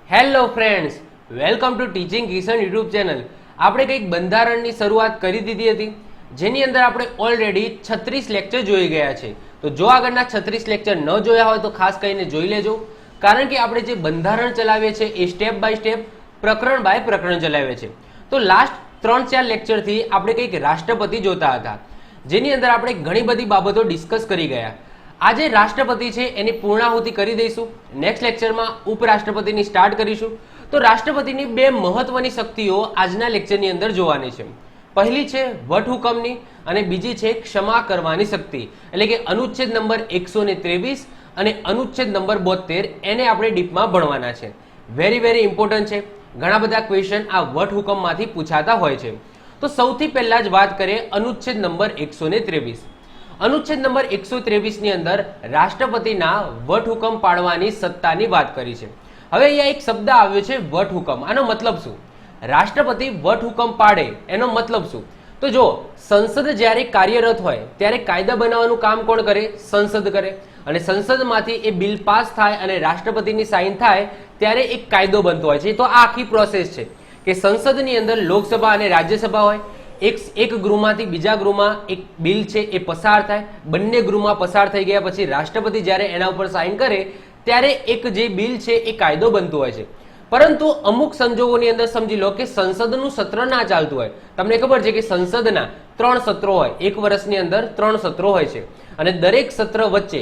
Hello friends, welcome to teaching Kishan YouTube channel. આપણે કંઈક બંધારણની શરૂઆત કરી દીધી હતી, જેની અંદર આપણે ઓલરેડી 36 લેક્ચર જોઈ ગયા છે. તો જો આગળના 36 લેક્ચર ન જોયા હોય તો ખાસ કરીને જોઈ લેજો, કારણ કે આપણે જે બંધારણ ચલાવીએ છીએ એ સ્ટેપ બાય સ્ટેપ, પ્રકરણ બાય પ્રકરણ ચલાવીએ છીએ. તો લાસ્ટ 3-4 લેક્ચરથી આપણે કંઈક રાષ્ટ્રપતિ જોતા હતા, જેની અંદર આપણે ઘણી બધી બાબતો ડિસ્કસ કરી ગયા. આજે રાષ્ટ્રપતિ છે એની પૂર્ણાહુતિ કરી દઈશું. નેક્સ્ટ લેક્ચરમાં ઉપરાષ્ટ્રપતિની સ્ટાર્ટ કરીશું. તો રાષ્ટ્રપતિની બે મહત્વની શક્તિઓ આજના લેક્ચરની અંદર જોવાની છે. પહેલી છે વટહુકમની અને બીજી છે ક્ષમા કરવાની શક્તિ, એટલે કે અનુચ્છેદ નંબર 123 અને અનુચ્છેદ નંબર 72 એને આપણે ડીપમાં ભણવાના છે. વેરી ઇમ્પોર્ટન્ટ છે. ઘણા બધા ક્વેશ્ચન આ વટહુકમમાંથી પૂછાતા હોય છે. તો સૌથી પહેલા જ વાત કરીએ અનુચ્છેદ નંબર 123. અનુચ્છેદ નંબર 123 ની અંદર રાષ્ટ્રપતિના વટહુકમ પાડવાની સત્તાની વાત કરી છે. હવે અહીંયા એક શબ્દ આવ્યો છે વટહુકમ. આનો મતલબ શું? રાષ્ટ્રપતિ વટહુકમ પાડે એનો મતલબ શું? તો જો સંસદ જ્યારે કાર્યરત હોય ત્યારે કાયદા બનાવવાનું કામ કોણ કરે? સંસદ કરે. અને સંસદમાંથી એ બિલ પાસ થાય અને રાષ્ટ્રપતિની સાઇન થાય ત્યારે એક કાયદો બનતો હોય છે. તો આ આખી પ્રોસેસ છે કે સંસદની અંદર લોકસભા અને રાજ્યસભા હોય. એક ગૃહમાંથી બીજા ગૃહમાં એક બિલ છે એ પસાર થાય. બંને ગૃહમાં પસાર થઈ ગયા પછી રાષ્ટ્રપતિ જ્યારે એના ઉપર સાઇન કરે ત્યારે એક જે બિલ છે એ કાયદો બનતો હોય છે. પરંતુ અમુક સંજોગોની અંદર સમજી લો કે સંસદનું સત્ર ના ચાલતું હોય. તમને ખબર છે કે સંસદના 3 સત્રો હોય, એક વર્ષની અંદર 3 સત્રો હોય છે અને દરેક સત્ર વચ્ચે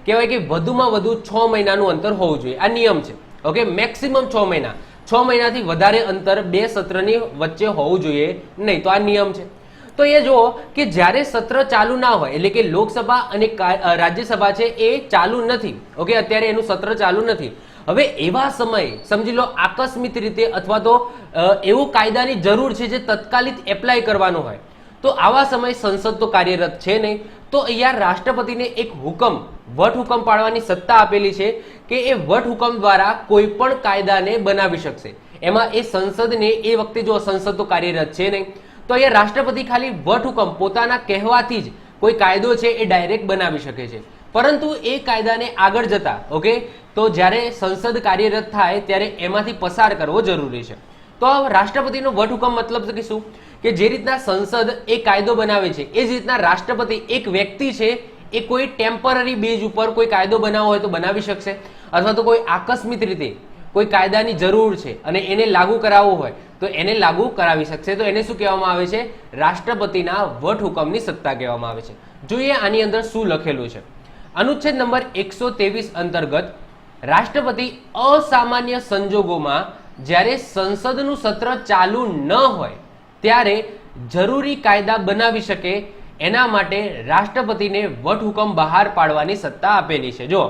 કહેવાય કે વધુમાં વધુ 6 મહિનાનું અંતર હોવું જોઈએ. આ નિયમ છે. મેક્સિમમ 6 મહિના. 6 મહિનાથી વધારે અંતર બે સત્રની વચ્ચે હોવું જોઈએ નહીં. તો આ નિયમ છે. તો એ જુઓ કે જ્યારે સત્ર ચાલુ ના હોય, એટલે કે લોકસભા અને રાજ્યસભા છે એ ચાલુ નથી, અત્યારે એનું સત્ર ચાલુ નથી. હવે એવા સમયે સમજી લો આકસ્મિક રીતે અથવા તો એવું કાયદાની જરૂર છે જે તત્કાલિક એપ્લાય કરવાનું હોય, તો આવા સમયે સંસદ તો કાર્યરત છે નહીં. તો અહીંયા રાષ્ટ્રપતિને એક હુકમ, વટહુકમ પાડવાની સત્તા આપેલી છે કે એ વટહુકમ દ્વારા કોઈ પણ કાયદાને બનાવી શકશે. એમાં એ સંસદને એ વખતે જો સંસદ તો કાર્યરત છે નહીં, તો અહીંયા રાષ્ટ્રપતિ ખાલી વટહુકમ પોતાના કહેવાથી જ કોઈ કાયદો છે એ ડાયરેક્ટ બનાવી શકે છે. પરંતુ એ કાયદાને આગળ જતા તો જ્યારે સંસદ કાર્યરત થાય ત્યારે એમાંથી પસાર કરવો જરૂરી છે. તો રાષ્ટ્રપતિનો વટહુકમ મતલબ કે શું? કે જે રીતના સંસદ એ કાયદો બનાવે છે એ જ રીતના રાષ્ટ્રપતિ એક વ્યક્તિ છે એ કોઈ ટેમ્પરરી બેઝ ઉપર કોઈ કાયદો બનાવવો હોય તો બનાવી શકશે, અથવા તો કોઈ આકસ્મિક રીતે કોઈ કાયદાની જરૂર છે અને એને લાગુ કરાવવું હોય તો એને લાગુ કરાવી શકશે. તો એને શું કહેવામાં આવે છે? રાષ્ટ્રપતિના વટહુકમની સત્તા કહેવામાં આવે છે. જોઈએ આની અંદર શું લખેલું છે. અનુચ્છેદ નંબર 123 અંતર્ગત રાષ્ટ્રપતિ અસામાન્ય સંજોગોમાં જ્યારે સંસદનું સત્ર ચાલુ ન હોય ત્યારે જરૂરી કાયદા બનાવી શકે એના માટે રાષ્ટ્રપતિને વટહુકમ બહાર પાડવાની સત્તા આપેલી છે. જો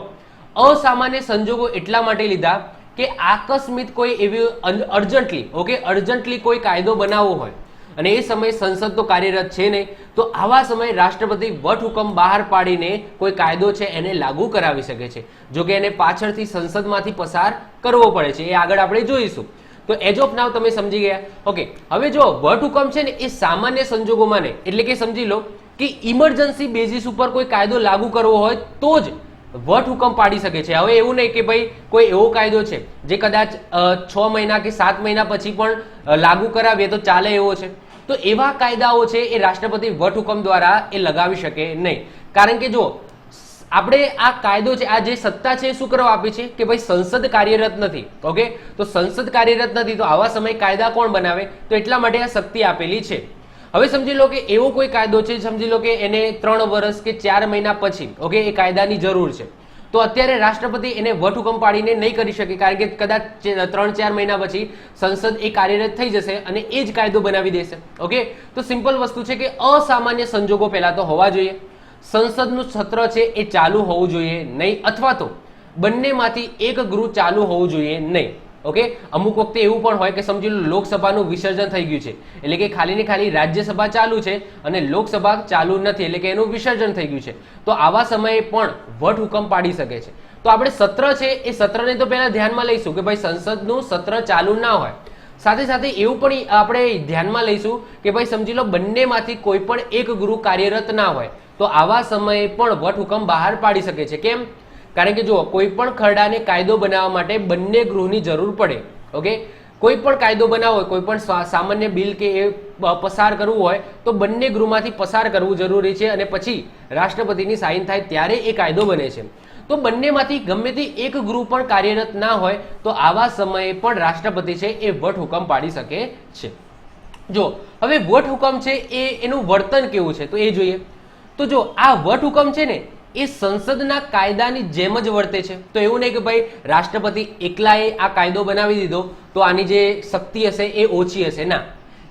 અસામાન્ય સંજોગો એટલા માટે લીધા કે આકસ્મિક કોઈ એવી અર્જન્ટલી કોઈ કાયદો બનાવવો હોય અને એ સમયે સંસદ તો કાર્યરત છે નહીં, તો આવા સમયે રાષ્ટ્રપતિ વટહુકમ બહાર પાડીને કોઈ કાયદો છે એને લાગુ કરાવી શકે છે. જો કે એને પાછળથી સંસદમાંથી પસાર કરવો પડે છે, એ આગળ આપણે જોઈશું. તો એજ ઓફ નાવ તમે સમજી ગયા. હવે જો વટહુકમ છે ને એ સામાન્ય સંજોગોમાં ને, એટલે કે સમજી લો કે ઇમરજન્સી બેઝિસ ઉપર કોઈ કાયદો લાગુ કરવો હોય તો જ વટહુકમ પાડી શકે છે. હવે એવું નહીં કે ભાઈ કોઈ એવો કાયદો છે જે કદાચ 6 મહિના કે 7 મહિના પછી પણ લાગુ કરાવીએ તો ચાલે એવો છે, તો એવા કાયદાઓ છે એ રાષ્ટ્રપતિ વટહુકમ દ્વારા એ લગાવી શકે નહીં. કારણ કે જો આપણે આ કાયદો છે, આ જે સત્તા છે શું કરવા આપી છે કે ભાઈ સંસદ કાર્યરત નથી. તો સંસદ કાર્યરત નથી તો આવા સમયે કાયદા કોણ બનાવે? તો એટલા માટે આ શક્તિ આપેલી છે. હવે સમજી લો કે એવો કોઈ કાયદો છે, સમજી લો કે એને 3 વર્ષ કે 4 મહિના પછી એ કાયદાની જરૂર છે, તો અત્યારે રાષ્ટ્રપતિ એને વટહુકમ પાડીને નહીં કરી શકે, કારણ કે કદાચ 3-4 મહિના પછી સંસદ એ કાર્યરત થઈ જશે અને એ જ કાયદો બનાવી દેશે. તો સિમ્પલ વસ્તુ છે કે અસામાન્ય સંજોગો પહેલા તો હોવા જોઈએ, સંસદનું સત્ર છે એ ચાલુ હોવું જોઈએ નહીં, અથવા તો બંનેમાંથી એક ગૃહ ચાલુ હોવું જોઈએ નહીં. અમુક વખતે એવું પણ હોય કે સમજી લો લોકસભાનું વિસર્જન થઈ ગયું છે, એટલે કે ખાલી ને ખાલી રાજ્યસભા ચાલુ છે અને લોકસભા ચાલુ નથી, એટલે કે એનું વિસર્જન થઈ ગયું છે, તો આવા સમયે પણ વટહુકમ પાડી શકે છે. તો આપણે સત્ર છે એ સત્રને તો પહેલા ધ્યાનમાં લઈશું કે ભાઈ સંસદનું સત્ર ચાલુ ના હોય. સાથે સાથે એવું પણ આપણે ધ્યાનમાં લઈશું કે ભાઈ સમજી લો બંનેમાંથી કોઈ પણ એક ગૃહ કાર્યરત ના હોય, તો આવા સમયે પણ વટહુકમ બહાર પાડી શકે છે. કેમ? કારણ કે જુઓ કોઈ પણ ખરડાને કાયદો બનાવવા માટે બંને ગૃહની જરૂર પડે. ઓકે, કોઈ પણ કાયદો બનાવવો હોય, કોઈ પણ સામાન્ય બિલ કે એ પસાર કરવું હોય તો બંને ગૃહમાંથી પસાર કરવું જરૂરી છે અને પછી રાષ્ટ્રપતિની સાઇન થાય ત્યારે એ કાયદો બને છે. તો બંનેમાંથી ગમે તે એક ગૃહ પણ કાર્યરત ના હોય તો આવા સમયે પણ રાષ્ટ્રપતિ છે એ વટહુકમ પાડી શકે છે. જો હવે વટહુકમ છે એનું વર્તન કેવું છે તો એ જોઈએ. તો જો આ વટહુકમ છે ને એ સંસદના કાયદાની જેમ જ વર્તે છે. તો એવું નહીં કે ભાઈ રાષ્ટ્રપતિ એકલાએ આ કાયદો બનાવી દીધો તો આની જે શક્તિ હશે એ ઓછી હશે. ના,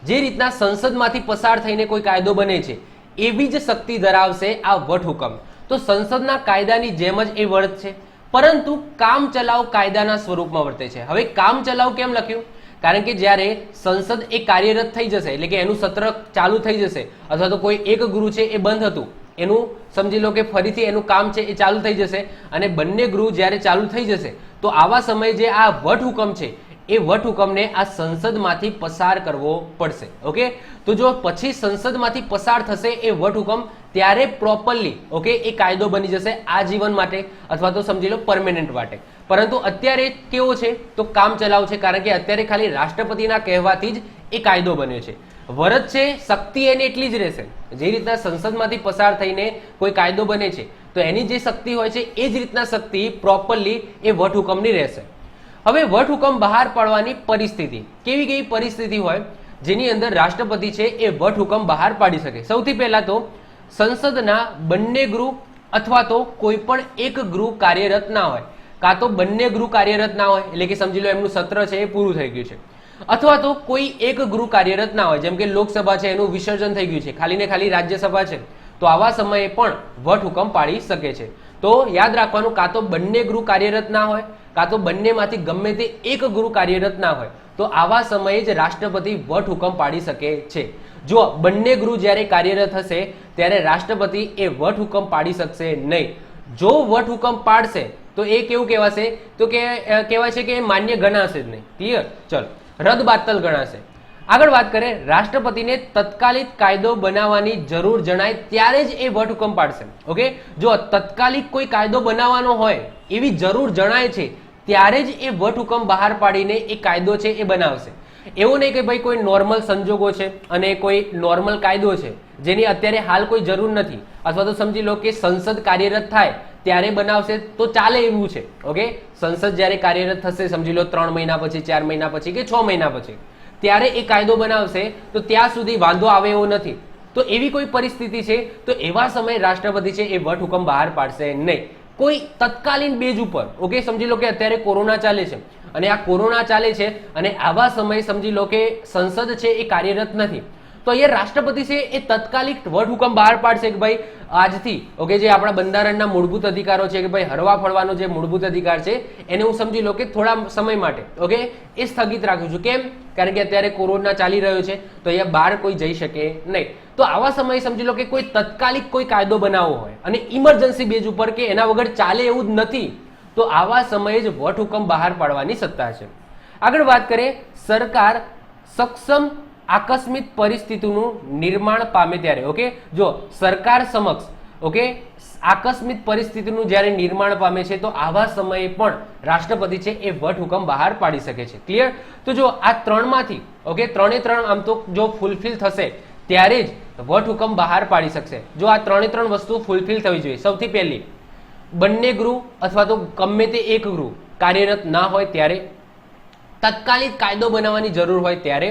જે રીતના સંસદમાંથી પસાર થઈને કોઈ કાયદો બને છે એવી જ શક્તિ ધરાવશે આ વટહુકમ. તો સંસદના કાયદાની જેમ જ એ વર્તશે, પરંતુ કામ ચલાવ કાયદાના સ્વરૂપમાં વર્તે છે. હવે કામ ચલાવ કેમ લખ્યું? કારણ કે જ્યારે સંસદ એ કાર્યરત થઈ જશે, એટલે કે એનું સત્ર ચાલુ થઈ જશે, અથવા તો કોઈ એક ગૃહ છે એ બંધ હતું એનું સમજી લો કે ફરીથી એનું કામ છે એ ચાલુ થઈ જશે, અને બંને ગૃહ જ્યારે ચાલુ થઈ જશે તો આવા સમયે જે આ વટહુકમ છે એ વટહુકમને આ સંસદમાંથી પસાર કરવો પડશે. ઓકે, તો જો પછી સંસદમાંથી પસાર થશે એ વટહુકમ ત્યારે પ્રોપરલી ઓકે એ કાયદો બની જશે આજીવન માટે અથવા તો સમજી લો પરમેનન્ટ માટે. પરંતુ અત્યારે કેવો છે તો કામ ચલાવ છે, કારણ કે અત્યારે ખાલી રાષ્ટ્રપતિના કહેવાથી જ એ કાયદો બન્યો છે. વરજ છે શક્તિ એની એટલી જ રહેશે. જે રીતના સંસદમાંથી પસાર થઈને કોઈ કાયદો બને છે તો એની જે શક્તિ હોય છે એ જ રીતના શક્તિ પ્રોપરલી એ વટહુકમની રહેશે. હવે વટહુકમ બહાર પાડવાની પરિસ્થિતિ કેવી કેવી પરિસ્થિતિ હોય જેની અંદર રાષ્ટ્રપતિ છે એ વટહુકમ બહાર પાડી શકે? સૌથી પહેલા તો સંસદના બંને ગૃહ અથવા તો કોઈ પણ એક ગૃહ કાર્યરત ના હોય, કાં તો બંને ગૃહ કાર્યરત ના હોય એટલે કે સમજી લો એમનું સત્ર છે એ પૂરું થઈ ગયું છે, અથવા તો કોઈ એક ગૃહ કાર્યરત ના હોય, જેમ કે લોકસભા છે એનું વિસર્જન થઈ ગયું છે, ખાલી ને ખાલી રાજ્યસભા છે, તો આવા સમયે પણ વટહુકમ પાડી શકે છે. તો યાદ રાખવાનું, કાં તો બંને ગૃહ કાર્યરત ના હોય, કાં તો બંનેમાંથી ગમે તે એક ગૃહ કાર્યરત ના હોય, તો આવા સમયે જ રાષ્ટ્રપતિ વટહુકમ પાડી શકે છે. જો બંને ગૃહ જ્યારે કાર્યરત હશે ત્યારે રાષ્ટ્રપતિ એ વટહુકમ પાડી શકશે નહીં. જો વટહુકમ પાડશે તો એ કેવું કહેવાશે તો કે કહેવાય છે કે એ માન્ય ગણાશે જ નહીં. ક્લિયર? ચલો, રદબાતલ ગણાશે. આગળ વાત કરીએ, રાષ્ટ્રપતિને તત્કાલિક કાયદો બનાવવાની જરૂર જણાય ત્યારે જ એ વટહુકમ પાડશે. ઓકે, જો તત્કાલિક કોઈ કાયદો બનાવવાનો હોય એવી જરૂર જણાય છે ત્યારે જ એ વટહુકમ બહાર પાડીને એ કાયદો છે એ બનાવશે. એવું નહીં કે ભાઈ કોઈ નોર્મલ સંજોગો છે અને કોઈ નોર્મલ કાયદો છે જેની અત્યારે હાલ કોઈ જરૂર નથી, અથવા તો સમજી લો કે સંસદ કાર્યરત થાય ત્યારે બનાવશે તો ચાલે એવું છે. ઓકે, સંસદ જ્યારે કાર્યરત થશે સમજી લો 3 મહિના પછી, 4 મહિના પછી કે 6 મહિના પછી, ત્યારે એ કાયદો બનાવશે તો ત્યાં સુધી વાંધો આવે એવો નથી. તો એવી કોઈ પરિસ્થિતિ છે તો એવા સમયે રાષ્ટ્રપતિ છે એ વટહુકમ બહાર પાડશે નહીં. કોઈ તત્કાલીન બેઝ ઉપર ઓકે, સમજી લો કે અત્યારે કોરોના ચાલે છે અને આ કોરોના ચાલે છે અને આવા સમયે સમજી લો કે સંસદ છે એ કાર્યરત નથી, તો અહીંયા રાષ્ટ્રપતિ છે એ તત્કાલિક વટહુકમ બહાર પાડશે કે ભાઈ આજથી ઓકે જે આપણા બંધારણના મૂળભૂત અધિકારો છે કે ભાઈ હરવા ફરવાનો જે મૂળભૂત અધિકાર છે એને હું સમજી લો કે થોડા સમય માટે ઓકે એ સ્થગિત રાખું છું. કેમ? કારણ કે અત્યારે કોરોના ચાલી રહ્યો છે તો અહીંયા બહાર કોઈ જઈ શકે નહીં. તો આવા સમયે સમજી લો કે કોઈ તત્કાલિક કોઈ કાયદો બનાવવો હોય અને ઇમરજન્સી બેઝ ઉપર કે એના વગર ચાલે એવું જ નથી, તો આવા સમયે જ વટહુકમ બહાર પાડવાની સત્તા છે. આગળ વાત કરીએ, સરકાર સક્ષમ આકસ્મિક પરિસ્થિતિનું નિર્માણ પામે ત્યારે ઓકે, જો સરકાર સમક્ષ ઓકે આકસ્મિક પરિસ્થિતિનું જ્યારે નિર્માણ પામે છે તો આવા સમયે પણ રાષ્ટ્રપતિ છે એ વટહુકમ બહાર પાડી શકે છે. ક્લિયર? તો જો આ ત્રણમાંથી ઓકે ત્રણે ત્રણ આમ તો જો ફૂલફિલ થશે ત્યારે જ વટહુકમ બહાર પાડી શકશે. જો આ ત્રણે ત્રણ વસ્તુ ફૂલફિલ થવી જોઈએ. સૌથી પહેલી, બંને ગૃહ અથવા તો ગમે તે એક ગૃહ કાર્યરત ના હોય ત્યારે, તત્કાલિક કાયદો બનાવવાની જરૂર હોય ત્યારે,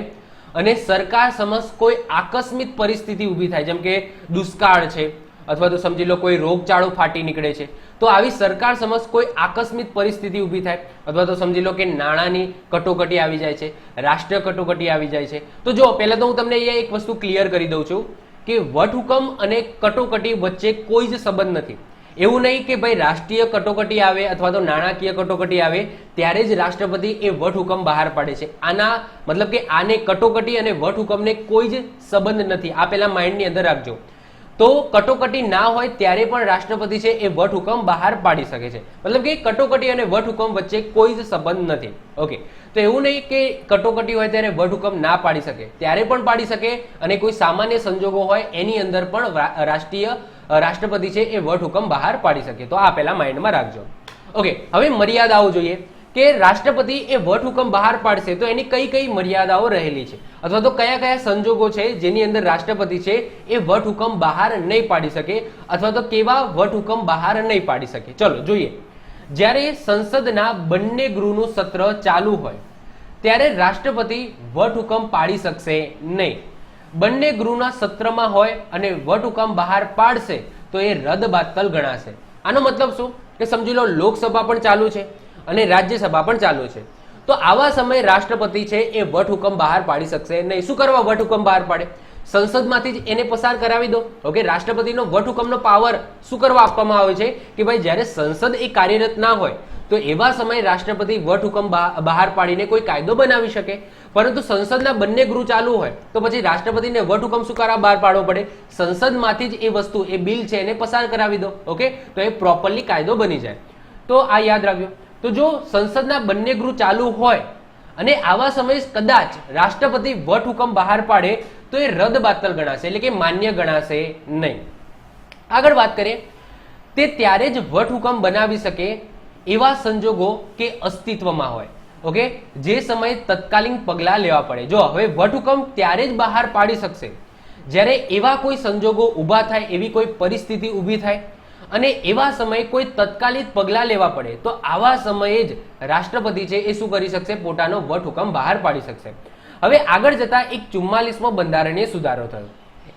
અને સરકાર સમક્ષ કોઈ આકસ્મિક પરિસ્થિતિ ઊભી થાય, જેમ કે દુષ્કાળ છે અથવા તો સમજી લો કોઈ રોગચાળો ફાટી નીકળે છે, તો આવી સરકાર સમક્ષ કોઈ આકસ્મિક પરિસ્થિતિ ઊભી થાય, અથવા તો સમજી લો કે નાણાંની કટોકટી આવી જાય છે, રાષ્ટ્રીય કટોકટી આવી જાય છે. તો જો પહેલા તો હું તમને અહીંયા એક વસ્તુ ક્લિયર કરી દઉં છું કે વટહુકમ અને કટોકટી વચ્ચે કોઈ જ સંબંધ નથી. એવું નહીં કે ભાઈ રાષ્ટ્રીય કટોકટી આવે અથવા તો નાણાકીય કટોકટી આવે ત્યારે જ રાષ્ટ્રપતિ એ વટહુકમ બહાર પાડે છે. આના મતલબ કે આને કટોકટી અને વટહુકમને કોઈ જ સંબંધ નથી. આ પેલા માઇન્ડની અંદર રાખજો. તો કટોકટી ના હોય ત્યારે પણ રાષ્ટ્રપતિ છે એ વટહુકમ બહાર પાડી શકે છે. મતલબ કે કટોકટી અને વટહુકમ વચ્ચે કોઈ જ સંબંધ નથી. ઓકે, તો એવું નહીં કે કટોકટી હોય ત્યારે વટહુકમ ના પાડી શકે, ત્યારે પણ પાડી શકે, અને કોઈ સામાન્ય સંજોગો હોય એની અંદર પણ રાષ્ટ્રીય રાષ્ટ્રપતિ છે એ વટહુકમ બહાર પાડી શકે. તો આ પહેલા માઇન્ડમાં રાખજો. ઓકે, હવે મર્યાદાઓ જોઈએ કે રાષ્ટ્રપતિ એ વટહુકમ બહાર પાડશે તો એની કઈ કઈ મર્યાદાઓ રહેલી છે અથવા તો કયા કયા સંજોગો છે જેની અંદર રાષ્ટ્રપતિ છે એ વટહુકમ બહાર નહીં પાડી શકે અથવા તો કેવા વટહુકમ બહાર નહીં પાડી શકે. ચલો જોઈએ. જ્યારે સંસદના બંને ગૃહનું સત્ર ચાલુ હોય ત્યારે રાષ્ટ્રપતિ વટહુકમ પાડી શકશે નહીં. બંને ગૃહના સત્રમાં હોય અને વટહુકમ બહાર પાડશે તો એ રદબાતલ ગણાશે. આનો મતલબ શું કે સમજી લો લોકસભા પણ ચાલુ છે અને રાજ્યસભા પણ ચાલુ છે, તો આવા સમયે રાષ્ટ્રપતિ છે એ વટહુકમ બહાર પાડી શકશે નહીં. શું કરવા વટહુકમ બહાર પાડે? સંસદમાંથી જ એને પસાર કરાવી દો. ઓકે, રાષ્ટ્રપતિનો વટહુકમનો પાવર શું કરવા આપવામાં આવે છે કે ભાઈ જ્યારે સંસદ એ કાર્યરત ના હોય તો એવા સમયે રાષ્ટ્રપતિ વટહુકમ બહાર પાડીને કોઈ કાયદો બનાવી શકે. પરંતુ સંસદના બંને ગૃહ ચાલુ હોય તો પછી રાષ્ટ્રપતિને વટહુકમ શું કરવા બહાર પાડવો પડે? સંસદમાંથી જ એ વસ્તુ, એ બિલ છે એને પસાર કરાવી દો. ઓકે, તો એ પ્રોપરલી કાયદો બની જાય. તો આ યાદ રાખજો. તો જો સંસદના બંને ગૃહ ચાલુ હોય અને આવા સમયે કદાચ રાષ્ટ્રપતિ વટહુકમ બહાર પાડે તો એ રદબાતલ ગણાશે, એટલે કે માન્ય ગણાશે નહીં. આગળ વાત કરીએ, તે ત્યારે જ વટહુકમ બનાવી શકે એવા સંજોગો કે અસ્તિત્વમાં હોય. ઓકે, જે સમયે તત્કાલીન પગલાં લેવા પડે. જો હવે વટહુકમ ત્યારે જ બહાર પાડી શકશે જ્યારે એવા કોઈ સંજોગો ઊભા થાય, એવી કોઈ પરિસ્થિતિ ઊભી થાય અને એવા સમયે કોઈ તત્કાલિક પગલાં લેવા પડે તો આવા સમયે જ રાષ્ટ્રપતિ છે એ શું કરી શકશે? પોતાનો વટહુકમ બહાર પાડી શકશે. હવે આગળ જતા એક 44મો બંધારણીય સુધારો થયો.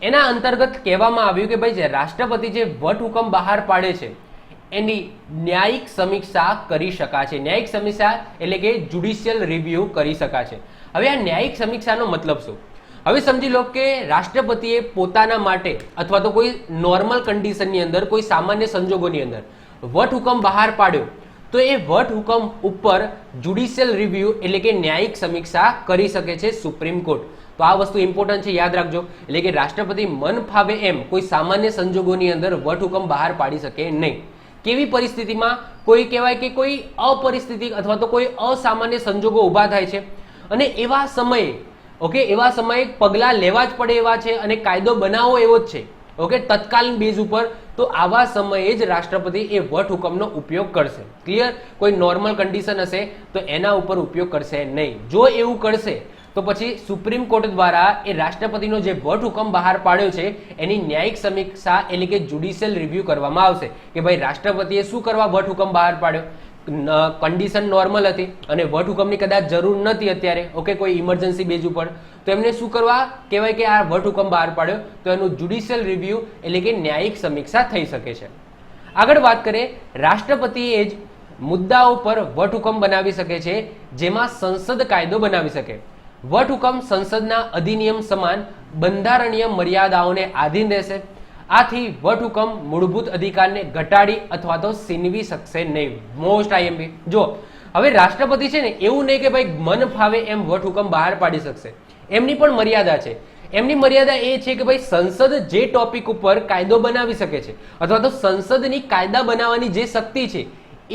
એના અંતર્ગત કહેવામાં આવ્યું કે ભાઈ જે રાષ્ટ્રપતિ જે વટહુકમ બહાર પાડે છે એની ન્યાયિક સમીક્ષા કરી શકાશે. ન્યાયિક સમીક્ષા એટલે કે જ્યુડિશિયલ રિવ્યુ કરી શકાશે. હવે આ ન્યાયિક સમીક્ષાનો મતલબ શું? હવે સમજી લો કે રાષ્ટ્રપતિએ પોતાના માટે અથવા તો કોઈ નોર્મલ કન્ડિશનની અંદર, કોઈ સામાન્ય સંજોગોની અંદર વટહુકમ બહાર પાડ્યો તો એ વટહુકમ ઉપર જ્યુડિશિયલ રિવ્યુ એટલે કે ન્યાયિક સમીક્ષા કરી શકે છે સુપ્રીમ કોર્ટ. તો આ વસ્તુ ઇમ્પોર્ટન્ટ છે, યાદ રાખજો. એટલે કે રાષ્ટ્રપતિ મન ફાવે એમ કોઈ સામાન્ય સંજોગોની અંદર વટહુકમ બહાર પાડી શકે નહીં. કેવી પરિસ્થિતિમાં? કોઈ કહેવાય કે કોઈ અપરિસ્થિતિ અથવા તો કોઈ અસામાન્ય સંજોગો ઊભા થાય છે અને એવા સમયે, ઓકે, એવા સમયે પગલાં લેવા જ પડે એવા છે અને કાયદો બનાવવો એવો જ છે, ઓકે, તત્કાલીન બેઝ ઉપર. તો આવા સમયે જ રાષ્ટ્રપતિ એ વટહુકમનો ઉપયોગ કરશે. ક્લિયર? કોઈ નોર્મલ કન્ડિશન હશે તો એના ઉપર ઉપયોગ કરશે નહીં. જો એવું કરશે તો પછી સુપ્રીમ કોર્ટ દ્વારા એ રાષ્ટ્રપતિનો જે વટહુકમ બહાર પાડ્યો છે એની ન્યાયિક સમીક્ષા એટલે કે જ્યુડિશિયલ રિવ્યુ કરવામાં આવશે કે ભાઈ રાષ્ટ્રપતિએ શું કરવા વટહુકમ બહાર પાડ્યો. કન્ડિશન નોર્મલ હતી અને વટહુકમની કદાચ જરૂર નથી અત્યારે, ઓકે, કોઈ ઇમરજન્સી બેઝ ઉપર, તો એમને શું કરવા કહેવાય કે આ વટહુકમ બહાર પાડ્યો તો એનું જ્યુડિશિયલ રિવ્યુ એટલે કે ન્યાયિક સમીક્ષા થઈ શકે છે. આગળ વાત કરીએ, રાષ્ટ્રપતિએ જ મુદ્દાઓ પર વટહુકમ બનાવી શકે છે જેમાં સંસદ કાયદો બનાવી શકે. વટહુકમ સંસદના અધિનિયમ સમાન બંધારણીય મર્યાદાઓને આધીન રહેશે. આથી વટહુકમ મૂળભૂત અધિકારને ઘટાડી અથવા તો સીનવી શકશે નહીં. Most IMP. જો હવે રાષ્ટ્રપતિ છે ને એવું નહીં કે ભાઈ મન ફાવે એમ વટહુકમ બહાર પાડી શકશે. એમની પણ મર્યાદા છે. એમની મર્યાદા એ છે કે ભાઈ સંસદ જે ટોપિક ઉપર કાયદો બનાવી શકે છે અથવા તો સંસદની કાયદા બનાવવાની જે શક્તિ છે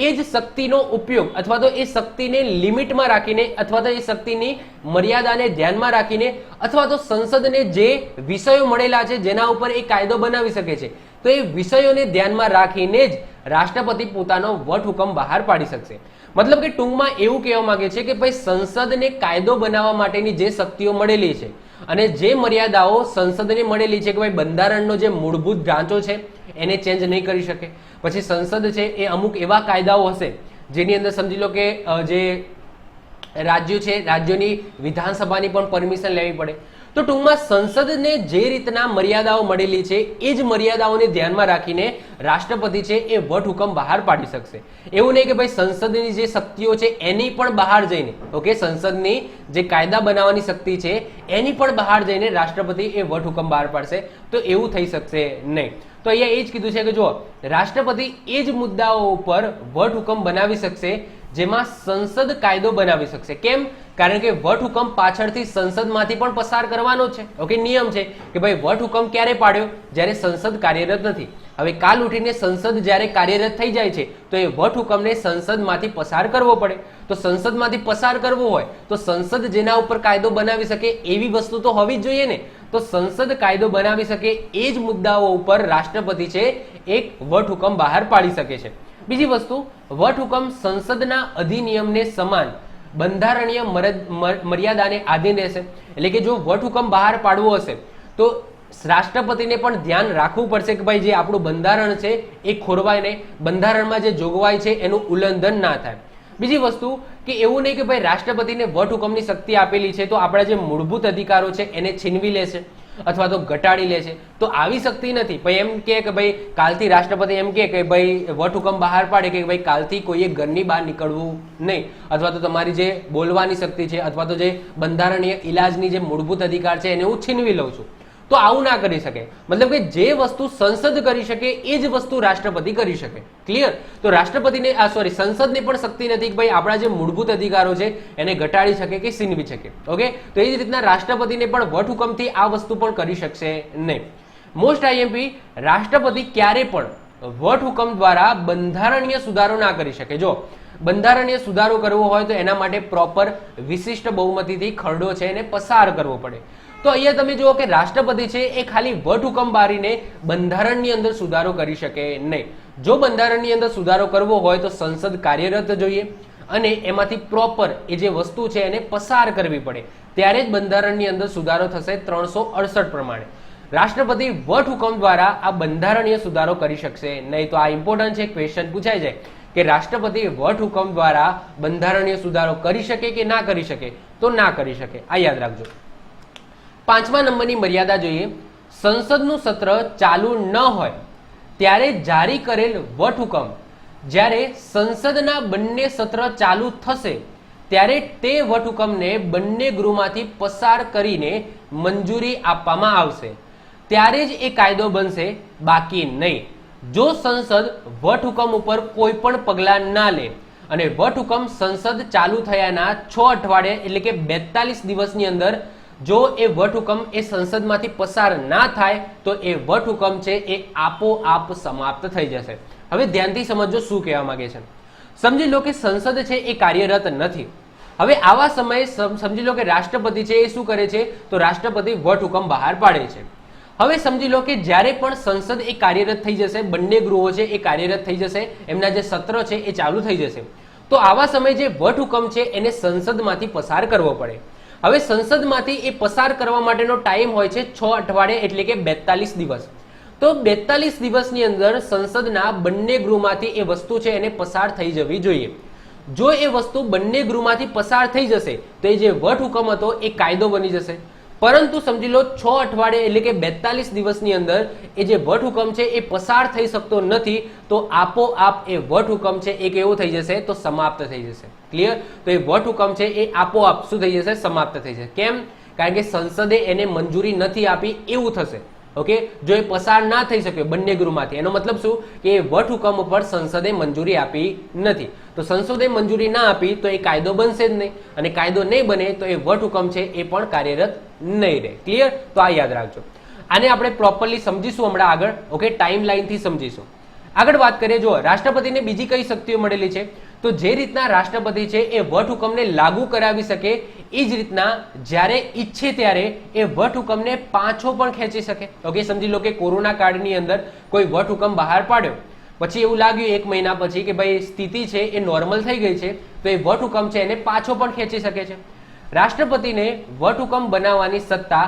એ જ શક્તિનો ઉપયોગ અથવા તો એ શક્તિને લિમિટમાં રાખીને અથવા તો એ શક્તિની મર્યાદાને ધ્યાનમાં રાખીને અથવા તો સંસદને જે વિષયો મળેલા છે જેના ઉપર એ કાયદો બનાવી શકે છે તો એ વિષયોને ધ્યાનમાં રાખીને જ રાષ્ટ્રપતિ પોતાનો વટહુકમ બહાર પાડી શકશે. મતલબ કે ટૂંકમાં એવું કહેવા માંગે છે કે ભાઈ સંસદને કાયદો બનાવવા માટેની જે શક્તિઓ મળેલી છે અને જે મર્યાદાઓ સંસદને મળેલી છે કે ભાઈ બંધારણનો જે મૂળભૂત ઢાંચો છે એને ચેન્જ નહીં કરી શકે. પછી સંસદ છે એ અમુક એવા કાયદાઓ હશે જેની અંદર સમજી લો કે જે રાજ્યો છે રાજ્યોની વિધાનસભાની પણ પરમિશન લેવી પડે. તો ટૂંકમાં સંસદને જે રીતના મર્યાદાઓ મળેલી છે એ જ મર્યાદાઓને ધ્યાનમાં રાખીને રાષ્ટ્રપતિ છે એ વટહુકમ બહાર પાડી શકશે. એવું નહીં કે ભાઈ સંસદની જે શક્તિઓ છે એની પણ બહાર જઈને, ઓકે, સંસદની જે કાયદા બનાવવાની શક્તિ છે એની પણ બહાર જઈને રાષ્ટ્રપતિ એ વટહુકમ બહાર પાડશે તો એવું થઈ શકશે નહીં. તો અહીંયા એ જ કીધું છે કે જો રાષ્ટ્રપતિ એ જ મુદ્દાઓ ઉપર વટહુકમ બનાવી શકશે જેમાં સંસદ કાયદો બનાવી શકશે. કેમ? કારણ કે વટહુકમ પાછળથી સંસદમાંથી પણ પસાર કરવાનો છે. ઓકે, નિયમ છે કે ભાઈ વટહુકમ ક્યારે પાડ્યો? જ્યારે સંસદ કાર્યરત નથી. હવે કાલ ઉઠીને સંસદ જ્યારે કાર્યરત થઈ જાય છે તો એ વટહુકમને સંસદમાંથી પસાર કરવો પડે. તો સંસદમાંથી પસાર કરવો હોય તો સંસદ જેના ઉપર કાયદો બનાવી શકે એવી વસ્તુ તો હોવી જ જોઈએ ને. તો સંસદ કાયદો બનાવી શકે એ જ મુદ્દાઓ ઉપર રાષ્ટ્રપતિ છે એક વટહુકમ બહાર પાડી શકે છે. બીજી વસ્તુ, વટહુકમ સંસદના અધિનિયમને સમાન બંધારણીય મર્યાદાને આધીન રહેશે. એટલે કે જો વટહુકમ બહાર પાડવો હશે તો રાષ્ટ્રપતિને પણ ધ્યાન રાખવું પડશે કે ભાઈ જે આપણું બંધારણ છે એ ખોરવાય નહીં, બંધારણમાં જે જોગવાઈ છે એનું ઉલ્લંઘન ના થાય. બીજી વસ્તુ કે એવું નહીં કે ભાઈ રાષ્ટ્રપતિને વટહુકમની શક્તિ આપેલી છે તો આપણા જે મૂળભૂત અધિકારો છે એને છીનવી લેશે અથવા તો ઘટાડી લે છે, તો આવી શક્તિ નથી. ભાઈ એમ કે ભાઈ કાલથી રાષ્ટ્રપતિ એમ કે ભાઈ વટહુકમ બહાર પાડે કે ભાઈ કાલથી કોઈએ ઘરની બહાર નીકળવું નહીં, અથવા તો તમારી જે બોલવાની શક્તિ છે અથવા તો જે બંધારણીય ઇલાજની જે મૂળભૂત અધિકાર છે એને હું છીનવી લઉં છું. તો આવું ના કરી શકે. મતલબ કે જે વસ્તુ સંસદ કરી શકે એ જ વસ્તુ રાષ્ટ્રપતિ કરી શકે. ક્લિયર? તો રાષ્ટ્રપતિને સંસદને પણ શક્તિ નથી કે ભાઈ આપણા જે મૂળભૂત અધિકારો છે એને ઘટાડી શકે કે છીનવી શકે. ઓકે, તો એ જ રીતના રાષ્ટ્રપતિને પણ વટહુકમથી આ વસ્તુ પણ કરી શકશે નહીં. મોસ્ટ આઈએમપી, રાષ્ટ્રપતિ ક્યારે પણ વટહુકમ દ્વારા બંધારણીય સુધારો ના કરી શકે. જો બંધારણીય સુધારો કરવો હોય તો એના માટે પ્રોપર વિશિષ્ટ બહુમતીથી ખરડો છે એને પસાર કરવો પડે. તો અહીંયા તમે જુઓ કે રાષ્ટ્રપતિ છે એ ખાલી વટહુકમ બારીને બંધારણની અંદર સુધારો કરી શકે નહીં. જો બંધારણની અંદર સુધારો કરવો હોય તો સંસદ કાર્યરત જોઈએ અને એમાંથી પ્રોપર એ જે વસ્તુ છે એને પસાર કરવી પડે, ત્યારે જ બંધારણની અંદર સુધારો થશે 368 પ્રમાણે. રાષ્ટ્રપતિ વટહુકમ દ્વારા આ બંધારણીય સુધારો કરી શકશે નહીં. તો આ ઇમ્પોર્ટન્ટ છે, ક્વેશ્ચન પૂછાય જાય કે રાષ્ટ્રપતિ વટહુકમ દ્વારા બંધારણીય સુધારો કરી શકે કે ના કરી શકે? તો ના કરી શકે. આ યાદ રાખજો. 5મા નંબરની મર્યાદા જોઈએ. સંસદનું સત્ર ચાલુ ન હોય ત્યારે જારી કરેલ વટહુકમ જ્યારે સંસદના બંને સત્ર ચાલુ થશે ત્યારે તે વટહુકમને બંને ગૃહમાંથી પસાર કરીને મંજૂરી આપવામાં આવશે, ત્યારે જ એ કાયદો બનશે, બાકી નહીં. જો સંસદ વટહુકમ ઉપર કોઈ પણ પગલાં ના લે અને વટહુકમ સંસદ ચાલુ થયાના 6 અઠવાડિયા એટલે કે 42 દિવસની અંદર જો એ વટહુકમ એ સંસદમાંથી પસાર ના થાય તો એ વટહુકમ છે એ આપોઆપ સમાપ્ત થઈ જશે. હવે ધ્યાનથી સમજો શું કહેવા માંગે છે. સમજી લો કે સંસદ છે એ કાર્યરત નથી. હવે આવા સમયે સમજી લો કે રાષ્ટ્રપતિ છે એ શું કરે છે? તો રાષ્ટ્રપતિ વટહુકમ બહાર પાડે છે. હવે સમજી લો કે જ્યારે પણ સંસદ એ કાર્યરત થઈ જશે, બંને ગૃહો છે એ કાર્યરત થઈ જશે, એમના જે સત્ર છે એ ચાલુ થઈ જશે, તો આવા સમયે જે વટહુકમ છે એને સંસદમાંથી પસાર કરવો પડે. હવે સંસદમાંથી એ પસાર કરવા માટેનો ટાઈમ હોય છે 6 અઠવાડિયા એટલે કે 42 દિવસ. તો 42 દિવસની અંદર સંસદના બંને ગૃહમાંથી એ વસ્તુ છે એને પસાર થઈ જવી જોઈએ. જો એ વસ્તુ બંને ગૃહમાંથી પસાર થઈ જશે તો એ જે વટહુકમ હતો એ કાયદો બની જશે. પરંતુ સમજી લો 6 અઠવાડિયા એટલે કે 42 દિવસની અંદર એ જે વટહુકમ છે એ પસાર થઈ શકતો નથી, તો આપોઆપ એ વટહુકમ છે એ કેવો થઈ જશે? તો સમાપ્ત થઈ જશે. ક્લિયર? તો એ વટહુકમ છે એ આપોઆપ શું થઈ જશે? સમાપ્ત થઈ જશે. કેમ? કારણ કે સંસદે એને મંજૂરી નથી આપી એવું થશે. ઓકે, જો એ પસાર ના થઈ શકે બંને ગૃહમાંથી, એનો મતલબ શું કે એ વટહુકમ ઉપર સંસદે મંજૂરી આપી નથી. તો સંસદે મંજૂરી ના આપી તો એ કાયદો બનશે જ નહીં, અને કાયદો નહીં બને તો એ વટહુકમ છે એ પણ કાર્યરત નહીં રહે. ક્લિયર? તો આ યાદ રાખજો. આને આપણે પ્રોપરલી સમજીશું હમણાં આગળ. ઓકે, ટાઈમ લાઈનથી સમજીશું. આગળ વાત કરીએ. જો રાષ્ટ્રપતિને બીજી કઈ શક્તિઓ મળેલી છે, તો જે રીતના રાષ્ટ્રપતિ છે એ વટહુકમને લાગુ કરાવી શકે એ જ રીતના જ્યારે ઈચ્છે ત્યારે એ વટહુકમને પાછો પણ ખેંચી શકે. ઓકે, સમજી લો કે કોરોના કાળની અંદર કોઈ વટહુકમ બહાર પાડ્યો, પછી એવું લાગ્યું 1 મહિના પછી કે ભાઈ સ્થિતિ છે એ નોર્મલ થઈ ગઈ છે, તો એ વટહુકમ છે એને પાછો પણ ખેંચી શકે છે. રાષ્ટ્રપતિને વટહુકમ બનાવવાની સત્તા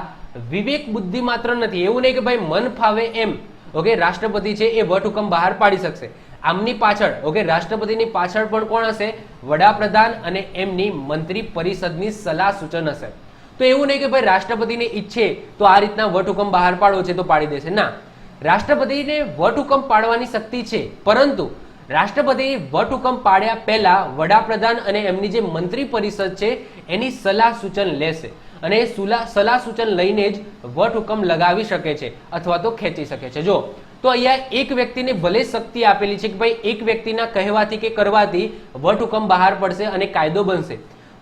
વિવેક બુદ્ધિ માત્ર નથી. એવું નહીં કે ભાઈ મન ફાવે એમ ઓકે રાષ્ટ્રપતિ છે એ વટહુકમ બહાર પાડી શકશે. આમની પાછળ ઓકે રાષ્ટ્રપતિની પાછળ પણ કોણ હશે? વડાપ્રધાન અને એમની મંત્રી પરિષદની સલાહ સૂચન હશે. તો એવું નહીં કે ભાઈ રાષ્ટ્રપતિને ઈચ્છે તો આ રીતના વટહુકમ બહાર પાડવો છે તો પાડી દેશે. ના, રાષ્ટ્રપતિને વટહુકમ પાડવાની શક્તિ છે, પરંતુ રાષ્ટ્રપતિ વટહુકમ પાડ્યા પહેલા વડાપ્રધાન અને એમની જે મંત્રી પરિષદ છે એની સલાહ સૂચન લેશે, અને સલાહ સૂચન લઈને જ વટહુકમ લગાવી શકે છે અથવા તો ખેંચી શકે છે. જો તો અહીંયા એક વ્યક્તિને ભલે શક્તિ આપેલી છે કે ભાઈ એક વ્યક્તિના કહેવાથી કે કરવાથી વટહુકમ બહાર પડશે અને કાયદો બનશે,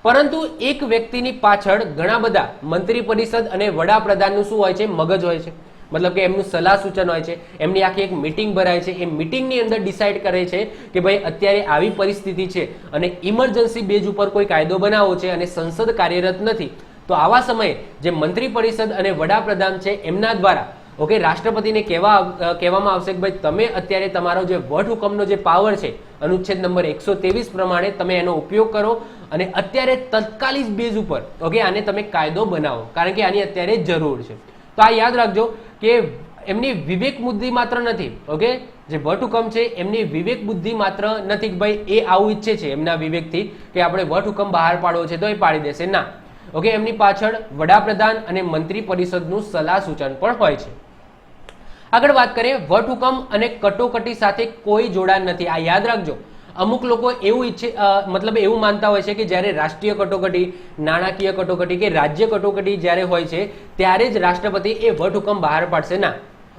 પરંતુ એક વ્યક્તિની પાછળ ઘણા બધા મંત્રી પરિષદ અને વડાપ્રધાનનું શું હોય છે? મગજ હોય છે. મતલબ કે એમનું સલાહ સૂચન હોય છે, એમની આખી એક મીટિંગ ભરાય છે, એ મીટિંગની અંદર ડિસાઇડ કરે છે કે ભાઈ અત્યારે આવી પરિસ્થિતિ છે અને ઇમરજન્સી બેઝ ઉપર કોઈ કાયદો બનાવવો છે અને સંસદ કાર્યરત નથી, તો આવા સમયે જે મંત્રી પરિષદ અને વડાપ્રધાન છે એમના દ્વારા ઓકે રાષ્ટ્રપતિને કહેવામાં આવશે કે ભાઈ તમે અત્યારે તમારો જે વટહુકમનો જે પાવર છે અનુચ્છેદ નંબર 123 પ્રમાણે તમે એનો ઉપયોગ કરો અને અત્યારે તત્કાલિક બેઝ ઉપર ઓકે આને તમે કાયદો બનાવો, કારણ કે આની અત્યારે જરૂર છે. તો આ યાદ રાખજો કે એમની વિવેક બુદ્ધિ માત્ર નથી, ઓકે જે વટહુકમ છે એમની વિવેક બુદ્ધિ માત્ર નથી કે ભાઈ એ આવું ઈચ્છે છે એમના વિવેકથી કે આપણે વટહુકમ બહાર પાડવો છે તો એ પાડી દેશે, ના. ઓકે એમની પાછળ વડાપ્રધાન અને મંત્રી પરિષદનું સલાહ સૂચન પણ હોય છે. આગળ વાત કરીએ, વટહુકમ અને કટોકટી સાથે કોઈ જોડાણ નથી. આ યાદ રાખજો. અમુક લોકો એવું મતલબ એવું માનતા હોય છે કે જ્યારે રાષ્ટ્રીય કટોકટી, નાણાકીય કટોકટી કે રાજ્ય કટોકટી જ્યારે હોય છે ત્યારે જ રાષ્ટ્રપતિ એ વટહુકમ બહાર પાડશે, ના.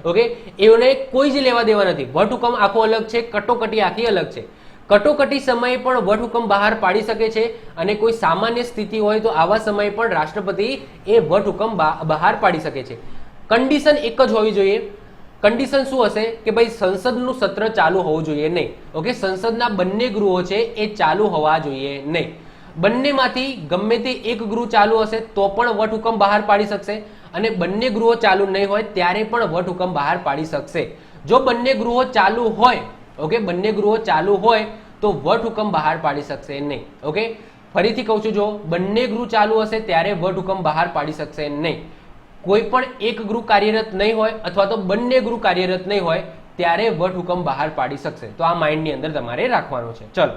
ઓકે એને કોઈ જ લેવા દેવા નથી. વટહુકમ આખો અલગ છે, કટોકટી આખી અલગ છે. કટોકટી સમયે પણ વટહુકમ બહાર પાડી શકે છે અને કોઈ સામાન્ય સ્થિતિ હોય તો આવા સમયે પણ રાષ્ટ્રપતિ એ વટહુકમ બહાર પાડી શકે છે. કન્ડિશન એક જ હોવી જોઈએ. કન્ડિશન શું હશે કે ભાઈ સંસદનું સત્ર ચાલુ હોવું જોઈએ નહીં. ઓકે સંસદના બંને ગૃહો છે એ ચાલુ હોવા જોઈએ નહીં. બંનેમાંથી ગમે તે એક ગૃહ ચાલુ હશે તો પણ વટહુકમ બહાર પાડી શકશે અને બંને ગૃહો ચાલુ નહીં હોય ત્યારે પણ વટહુકમ બહાર પાડી શકશે. જો બંને ગૃહો ચાલુ હોય, ઓકે બંને ગૃહો ચાલુ હોય તો વટહુકમ બહાર પાડી શકશે નહીં. ઓકે ફરીથી કહું છું, જો બંને ગૃહ ચાલુ હશે ત્યારે વટહુકમ બહાર પાડી શકશે નહીં. કોઈ પણ એક ગૃહ કાર્યરત નહીં હોય અથવા તો બંને ગૃહ કાર્યરત નહીં હોય ત્યારે વટહુકમ બહાર પાડી શકશે. તો આ માઇન્ડની અંદર તમારે રાખવાનું છે. ચલો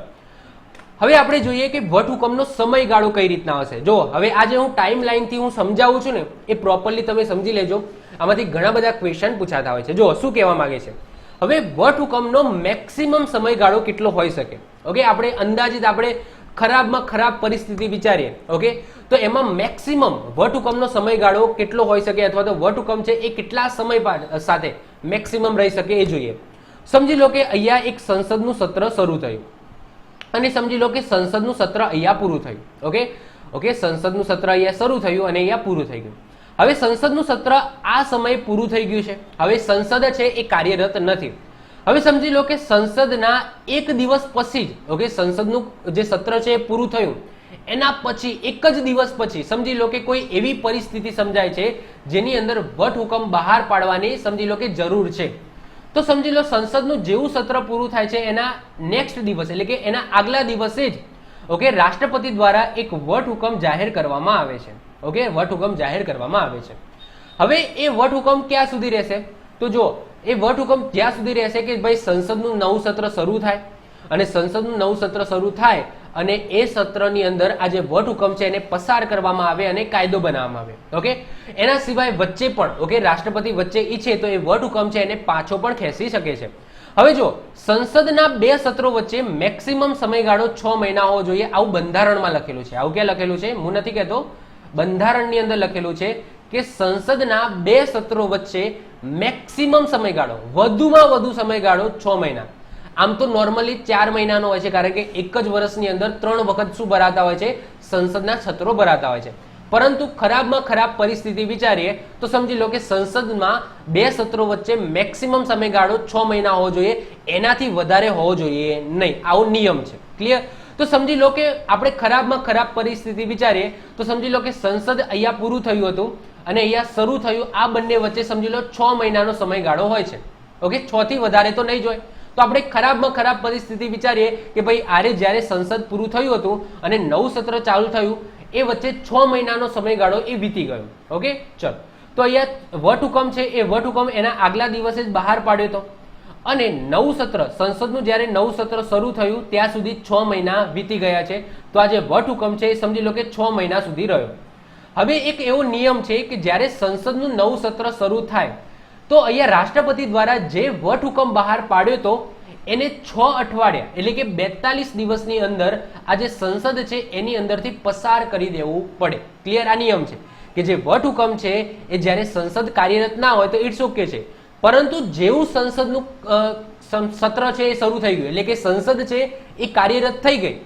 હવે આપણે જોઈએ કે વટહુકમનો સમયગાળો કઈ રીતના હશે. જો હવે આજે હું ટાઈમ લાઈનથી હું સમજાવું છું ને એ પ્રોપરલી તમે સમજી લેજો. આમાંથી ઘણા બધા ક્વેશ્ચન પૂછાતા હોય છે. જો શું કહેવા માંગે છે, હવે વટહુકમનો મેક્સિમમ સમયગાળો કેટલો હોઈ શકે. ઓકે આપણે અંદાજિત આપણે ખરાબમાં ખરાબ પરિસ્થિતિ વિચારીએ, ઓકે તો એમાં મેક્સિમમ વટહુકમનો સમયગાળો કેટલો હોઈ શકે અથવા તો વટહુકમ છે એ કેટલા સમય સાથે મેક્સિમમ રહી શકે એ જોઈએ. સમજી લો કે અહીંયા એક સંસદનું સત્ર શરૂ થયું અને સમજી લો કે સંસદનું સત્ર અહીંયા પૂરું થયું. ઓકે સંસદનું સત્ર અહીંયા શરૂ થયું અને અહીંયા પૂરું થઈ ગયું. હવે સંસદનું સત્ર આ સમયે પૂરું થઈ ગયું છે. હવે સંસદ છે એ કાર્યરત નથી. હવે સમજી લો કે સંસદના એક દિવસ પછી જ ઓકે સંસદનું જે સત્ર છે એ પૂરું થયું એના પછી એક જ દિવસ પછી સમજી લો કે કોઈ એવી પરિસ્થિતિ સમજાય છે જેની અંદર વટહુકમ બહાર પાડવાની સમજી લો કે જરૂર છે. તો સમજી લો સંસદનું જેવું સત્ર પૂરું થાય છે એના નેક્સ્ટ દિવસ એટલે કે એના આગલા દિવસે જ ઓકે રાષ્ટ્રપતિ દ્વારા એક વટહુકમ જાહેર કરવામાં આવે છે. ઓકે વટહુકમ જાહેર કરવામાં આવે છે. હવે એ વટહુકમ ક્યાં સુધી રહેશે, તો જો એ વટહુકમ જ્યાં સુધી રહેશે કે ભાઈ સંસદનું નવું સત્ર શરૂ થાય અને સંસદનું નવું સત્ર શરૂ થાય અને એ સત્રની અંદર આ જે વટહુકમ છે એને પસાર કરવામાં આવે અને કાયદો બનાવવામાં આવે. ઓકે એના સિવાય વચ્ચે પણ ઓકે રાષ્ટ્રપતિ વચ્ચે ઈચ્છે તો એ વટહુકમ છે એને પાછો પણ ખેંચી શકે છે. હવે જો સંસદના બે સત્રો વચ્ચે મેક્સિમમ સમયગાળો 6 મહિના હોવો જોઈએ, આવું બંધારણમાં લખેલું છે. આવું ક્યાં લખેલું છે, હું નથી કહેતો, બંધારણની અંદર લખેલું છે કે સંસદના બે સત્રો વચ્ચે મેક્સિમમ સમયગાળો વધુમાં વધુ સમયગાળો 6 મહિના. આમ તો નોર્મલી 4 મહિનાનો હોય છે કારણ કે એક જ વર્ષની અંદર 3 વખત શું ભરાતા હોય છે, સંસદના સત્રો ભરાતા હોય છે. પરંતુ ખરાબમાં ખરાબ પરિસ્થિતિ વિચારીએ તો સમજી લો કે સંસદમાં બે સત્રો વચ્ચે મેક્સિમમ સમયગાળો 6 મહિના હોવો જોઈએ, એનાથી વધારે હોવો જોઈએ નહીં. આવો નિયમ છે. ક્લિયર? તો સમજી લો કે આપણે ખરાબમાં ખરાબ પરિસ્થિતિ વિચારીએ તો સમજી લો કે સંસદ અહીંયા પૂરું થયું હતું અને અહીંયા શરૂ થયું, આ બંને વચ્ચે સમજી લો 6 મહિનાનો સમયગાળો હોય છે. ઓકે 6 થી વધારે તો નહીં જોઈએ. તો આપણે ખરાબમાં ખરાબ પરિસ્થિતિ વિચારીએ કે ભાઈ આરે જ્યારે સંસદ પૂરું થયું હતું અને નવું સત્ર ચાલુ થયું એ વચ્ચે 6 મહિનાનો સમયગાળો એ વીતી ગયો. ઓકે ચલો તો અહીંયા વટહુકમ છે એ વટહુકમ એના આગલા દિવસે જ બહાર પાડ્યો હતો અને નવું સત્ર સંસદનું જ્યારે નવું સત્ર શરૂ થયું ત્યાં સુધી 6 મહિના વીતી ગયા છે. તો આ જે વટહુકમ છે એ સમજી લો કે 6 મહિના સુધી રહ્યો. હવે એક એવો નિયમ છે કે જ્યારે સંસદનું નવું સત્ર શરૂ થાય તો અહીંયા રાષ્ટ્રપતિ દ્વારા જે વટહુકમ બહાર પાડ્યો હતો એને 6 અઠવાડિયા એટલે કે 42 દિવસની અંદર આ જે સંસદ છે એની અંદરથી પસાર કરી દેવું પડે. ક્લિયર? આ નિયમ છે કે જે વટહુકમ છે એ જ્યારે સંસદ કાર્યરત ના હોય તો ઇટ્સ ઓકે છે, પરંતુ જેવું સંસદનું સત્ર છે એ શરૂ થઈ ગયું એટલે કે સંસદ છે એ કાર્યરત થઈ ગઈ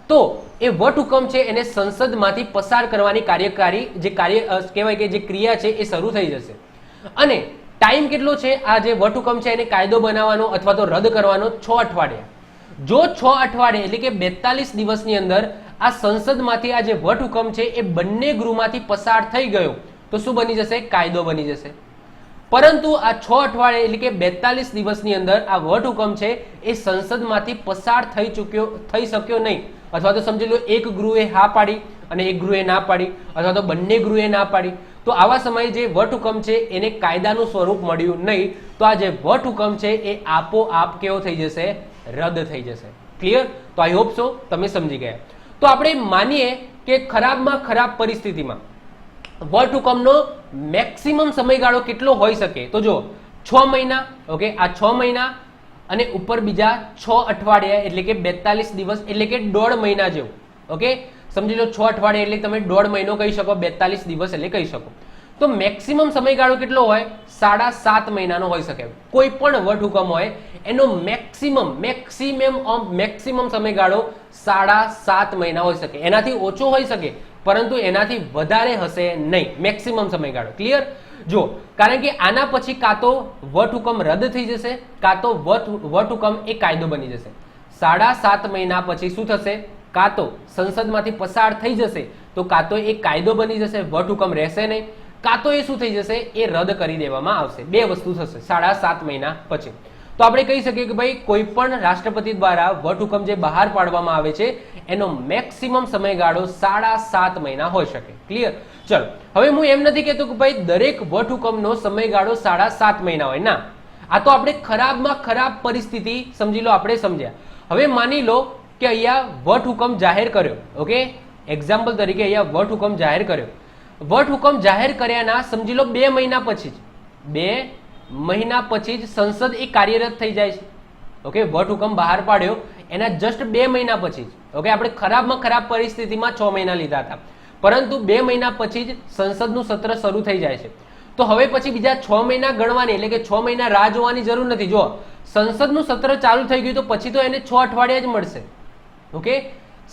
તો એ વટહુકમ છે એને સંસદમાંથી પસાર કરવાની કાર્યકારી જે કાર્ય કહેવાય કે જે ક્રિયા છે એ શરૂ થઈ જશે. અને ટાઈમ કેટલો છે આ જે વટહુકમ છે એને કાયદો બનાવવાનો અથવા તો રદ કરવાનો? 6 અઠવાડિયા. જો 6 અઠવાડિયા એટલે કે 42 દિવસની અંદર આ સંસદમાંથી આ જે વટહુકમ છે એ બંને ગૃહમાંથી પસાર થઈ ગયો તો શું બની જશે? કાયદો બની જશે. પરંતુ આ 6 અઠવાડિયા એટલે કે 42 દિવસની અંદર આ વટહુકમ છે એ સંસદમાંથી પસાર થઈ શક્યો નહીં, અથવા તો સમજી લો એક ગૃહે હા પાડી અને એક ગૃહે ના પાડી, અથવા તો બંને ગૃહે ના પાડી, તો આવા સમયે જે વટહુકમ છે એને કાયદાનું સ્વરૂપ મળ્યું નહીં, તો આ જે વટહુકમ છે એ આપોઆપ કેવો થઈ જશે? રદ થઈ જશે. ક્લિયર? તો આઈ હોપ સો તમે સમજી ગયા. તો આપણે માનીએ કે ખરાબમાં ખરાબ પરિસ્થિતિમાં વટહુકમનો મેક્સિમમ સમયગાળો કેટલો હોઈ શકે? તો જો 6 મહિના, ઓકે, આ 6 મહિના અને ઉપર બીજા 6 અઠવાડિયા એટલે કે 42 દિવસ એટલે કે 1.5 મહિના જેવું. ઓકે, સમજી લો 6 અઠવાડિયા એટલે તમે 1.5 મહિનો કહી શકો, 42 દિવસ એટલે કહી શકો. તો મેક્સિમમ સમયગાળો કેટલો હોય? 7.5 મહિનાનો હોઈ શકે. કોઈ પણ વટહુકમ હોય એનો મેક્સિમમ સમયગાળો 7.5 મહિના હોઈ શકે. એનાથી ઓછો હોઈ શકે પરંતુ એનાથી વધારે હશે નહીં મેક્સિમમ સમયગાળો. ક્લિયર? જો, કારણ કે આના પછી કાં તો વટહુકમ રદ થઈ જશે કાં તો વટહુકમ એ કાયદો બની જશે. 7.5 મહિના પછી શું થશે? કાં તો સંસદમાંથી પસાર થઈ જશે તો કાં તો એ કાયદો બની જશે, વટહુકમ રહેશે નહીં, કાં તો એ શું થઈ જશે? એ રદ કરી દેવામાં આવશે. બે વસ્તુ થશે 7.5 મહિના પછી. તો આપણે કહી શકીએ કે ભાઈ કોઈ પણ રાષ્ટ્રપતિ દ્વારા વટહુકમ જે બહાર પાડવામાં આવે છે એનો મેક્સિમમ સમયગાળો 7.5 મહિના હોઈ શકે. ક્લિયર? ચલો, હવે હું એમ નથી કહેતો કે ભાઈ દરેક વટહુકમનો સમયગાળો 7.5 મહિના હોય. ના, આ તો આપણે ખરાબમાં ખરાબ પરિસ્થિતિ સમજી લો, આપણે સમજ્યા. હવે માની લો કે અહીંયા વટહુકમ જાહેર કર્યો. ઓકે, એક્ઝામ્પલ તરીકે અહીંયા વટહુકમ જાહેર કર્યો. વટહુકમ જાહેર કર્યાના સમજી લો 2 મહિના પછી જ સંસદ એ કાર્યરત થઈ જાય છે. ઓકે, વટહુકમ બહાર પાડ્યો એના જસ્ટ 2 મહિના પછી જ. ઓકે, આપણે ખરાબમાં ખરાબ પરિસ્થિતિમાં 6 મહિના લીધા હતા, પરંતુ 2 મહિના પછી જ સંસદનું સત્ર શરૂ થઈ જાય છે. તો હવે પછી બીજા 6 મહિના ગણવાની એટલે કે 6 મહિના રાહ જોવાની જરૂર નથી. જો સંસદનું સત્ર ચાલુ થઈ ગયું તો પછી તો એને 6 અઠવાડિયા જ મળશે. ઓકે,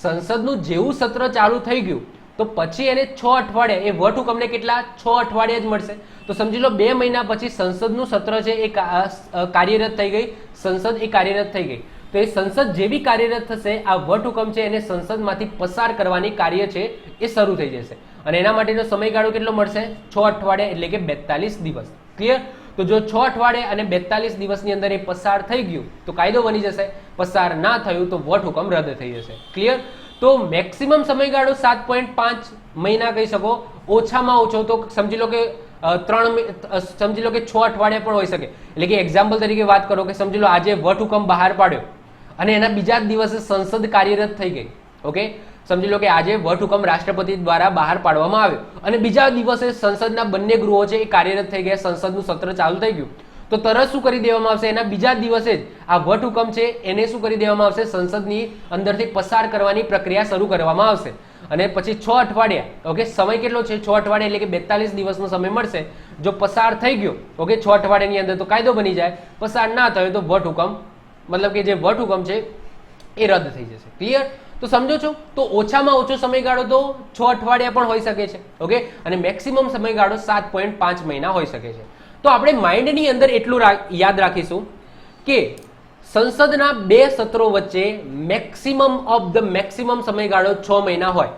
સંસદનું જેવું સત્ર ચાલુ થઈ ગયું તો પછી એને 6 અઠવાડિયા, એ વટહુકમને કેટલા? 6 અઠવાડિયા જ મળશે. તો સમજી લો 2 મહિના પછી સંસદનું સત્ર છે એ કાર્યરત થઈ ગઈ, સંસદ એ કાર્યરત થઈ ગઈ. તો એ સંસદ જેવી કાર્યરત થશે આ વટહુકમ છે એને સંસદમાંથી પસાર કરવાની કાર્ય છે એ શરૂ થઈ જશે અને એના માટેનો સમયગાળો કેટલો મળશે? 6 અઠવાડિયા એટલે કે 42 દિવસ. ક્લિયર? તો જો 6 અઠવાડિયા અને 42 દિવસની અંદર એ પસાર થઈ ગયું તો કાયદો બની જશે, પસાર ના થયું તો વટહુકમ રદ થઈ જશે. ક્લિયર? તો મેક્સિમમ સમયગાળો 7.5 મહિના કહી શકો, ઓછામાં ઓછો તો સમજી લો કે 6 અઠવાડિયા પણ હોઈ શકે. એટલે કે એક્ઝામ્પલ તરીકે વાત કરો કે સમજી લો આજે વટહુકમ બહાર પાડ્યો અને એના બીજા જ દિવસે સંસદ કાર્યરત થઈ ગઈ. ઓકે, સમજી લો કે આજે વટહુકમ રાષ્ટ્રપતિ દ્વારા બહાર પાડવામાં આવ્યો અને બીજા દિવસે સંસદના બંને ગૃહો છે એ કાર્યરત થઈ ગયા, સંસદનું સત્ર ચાલુ થઈ ગયું, તો તરત શું કરી દેવામાં આવશે? એના બીજા દિવસે જ આ વટહુકમ છે એને શું કરી દેવામાં આવશે? સંસદની અંદરથી પસાર કરવાની પ્રક્રિયા શરૂ કરવામાં આવશે અને પછી 6 અઠવાડિયા, ઓકે, સમય કેટલો છે? 6 અઠવાડિયા એટલે કે 42 દિવસનો સમય મળશે. જો પસાર થઈ ગયો, ઓકે, 6 અઠવાડિયાની અંદર તો કાયદો બની જાય, પસાર ના થયો તો વટહુકમ મતલબ કે જે વટહુકમ છે એ રદ થઈ જશે. ક્લિયર? તો સમજો છો? તો ઓછામાં ઓછો સમયગાળો તો 6 અઠવાડિયા પણ હોઈ શકે છે. ઓકે, અને મેક્સિમમ સમયગાળો 7.5 મહિના હોઈ શકે છે. તો આપણે માઇન્ડની અંદર એટલું યાદ રાખીશું કે સંસદના 2 સત્રો વચ્ચે મેક્સિમમ સમયગાળો 6 મહિના હોય,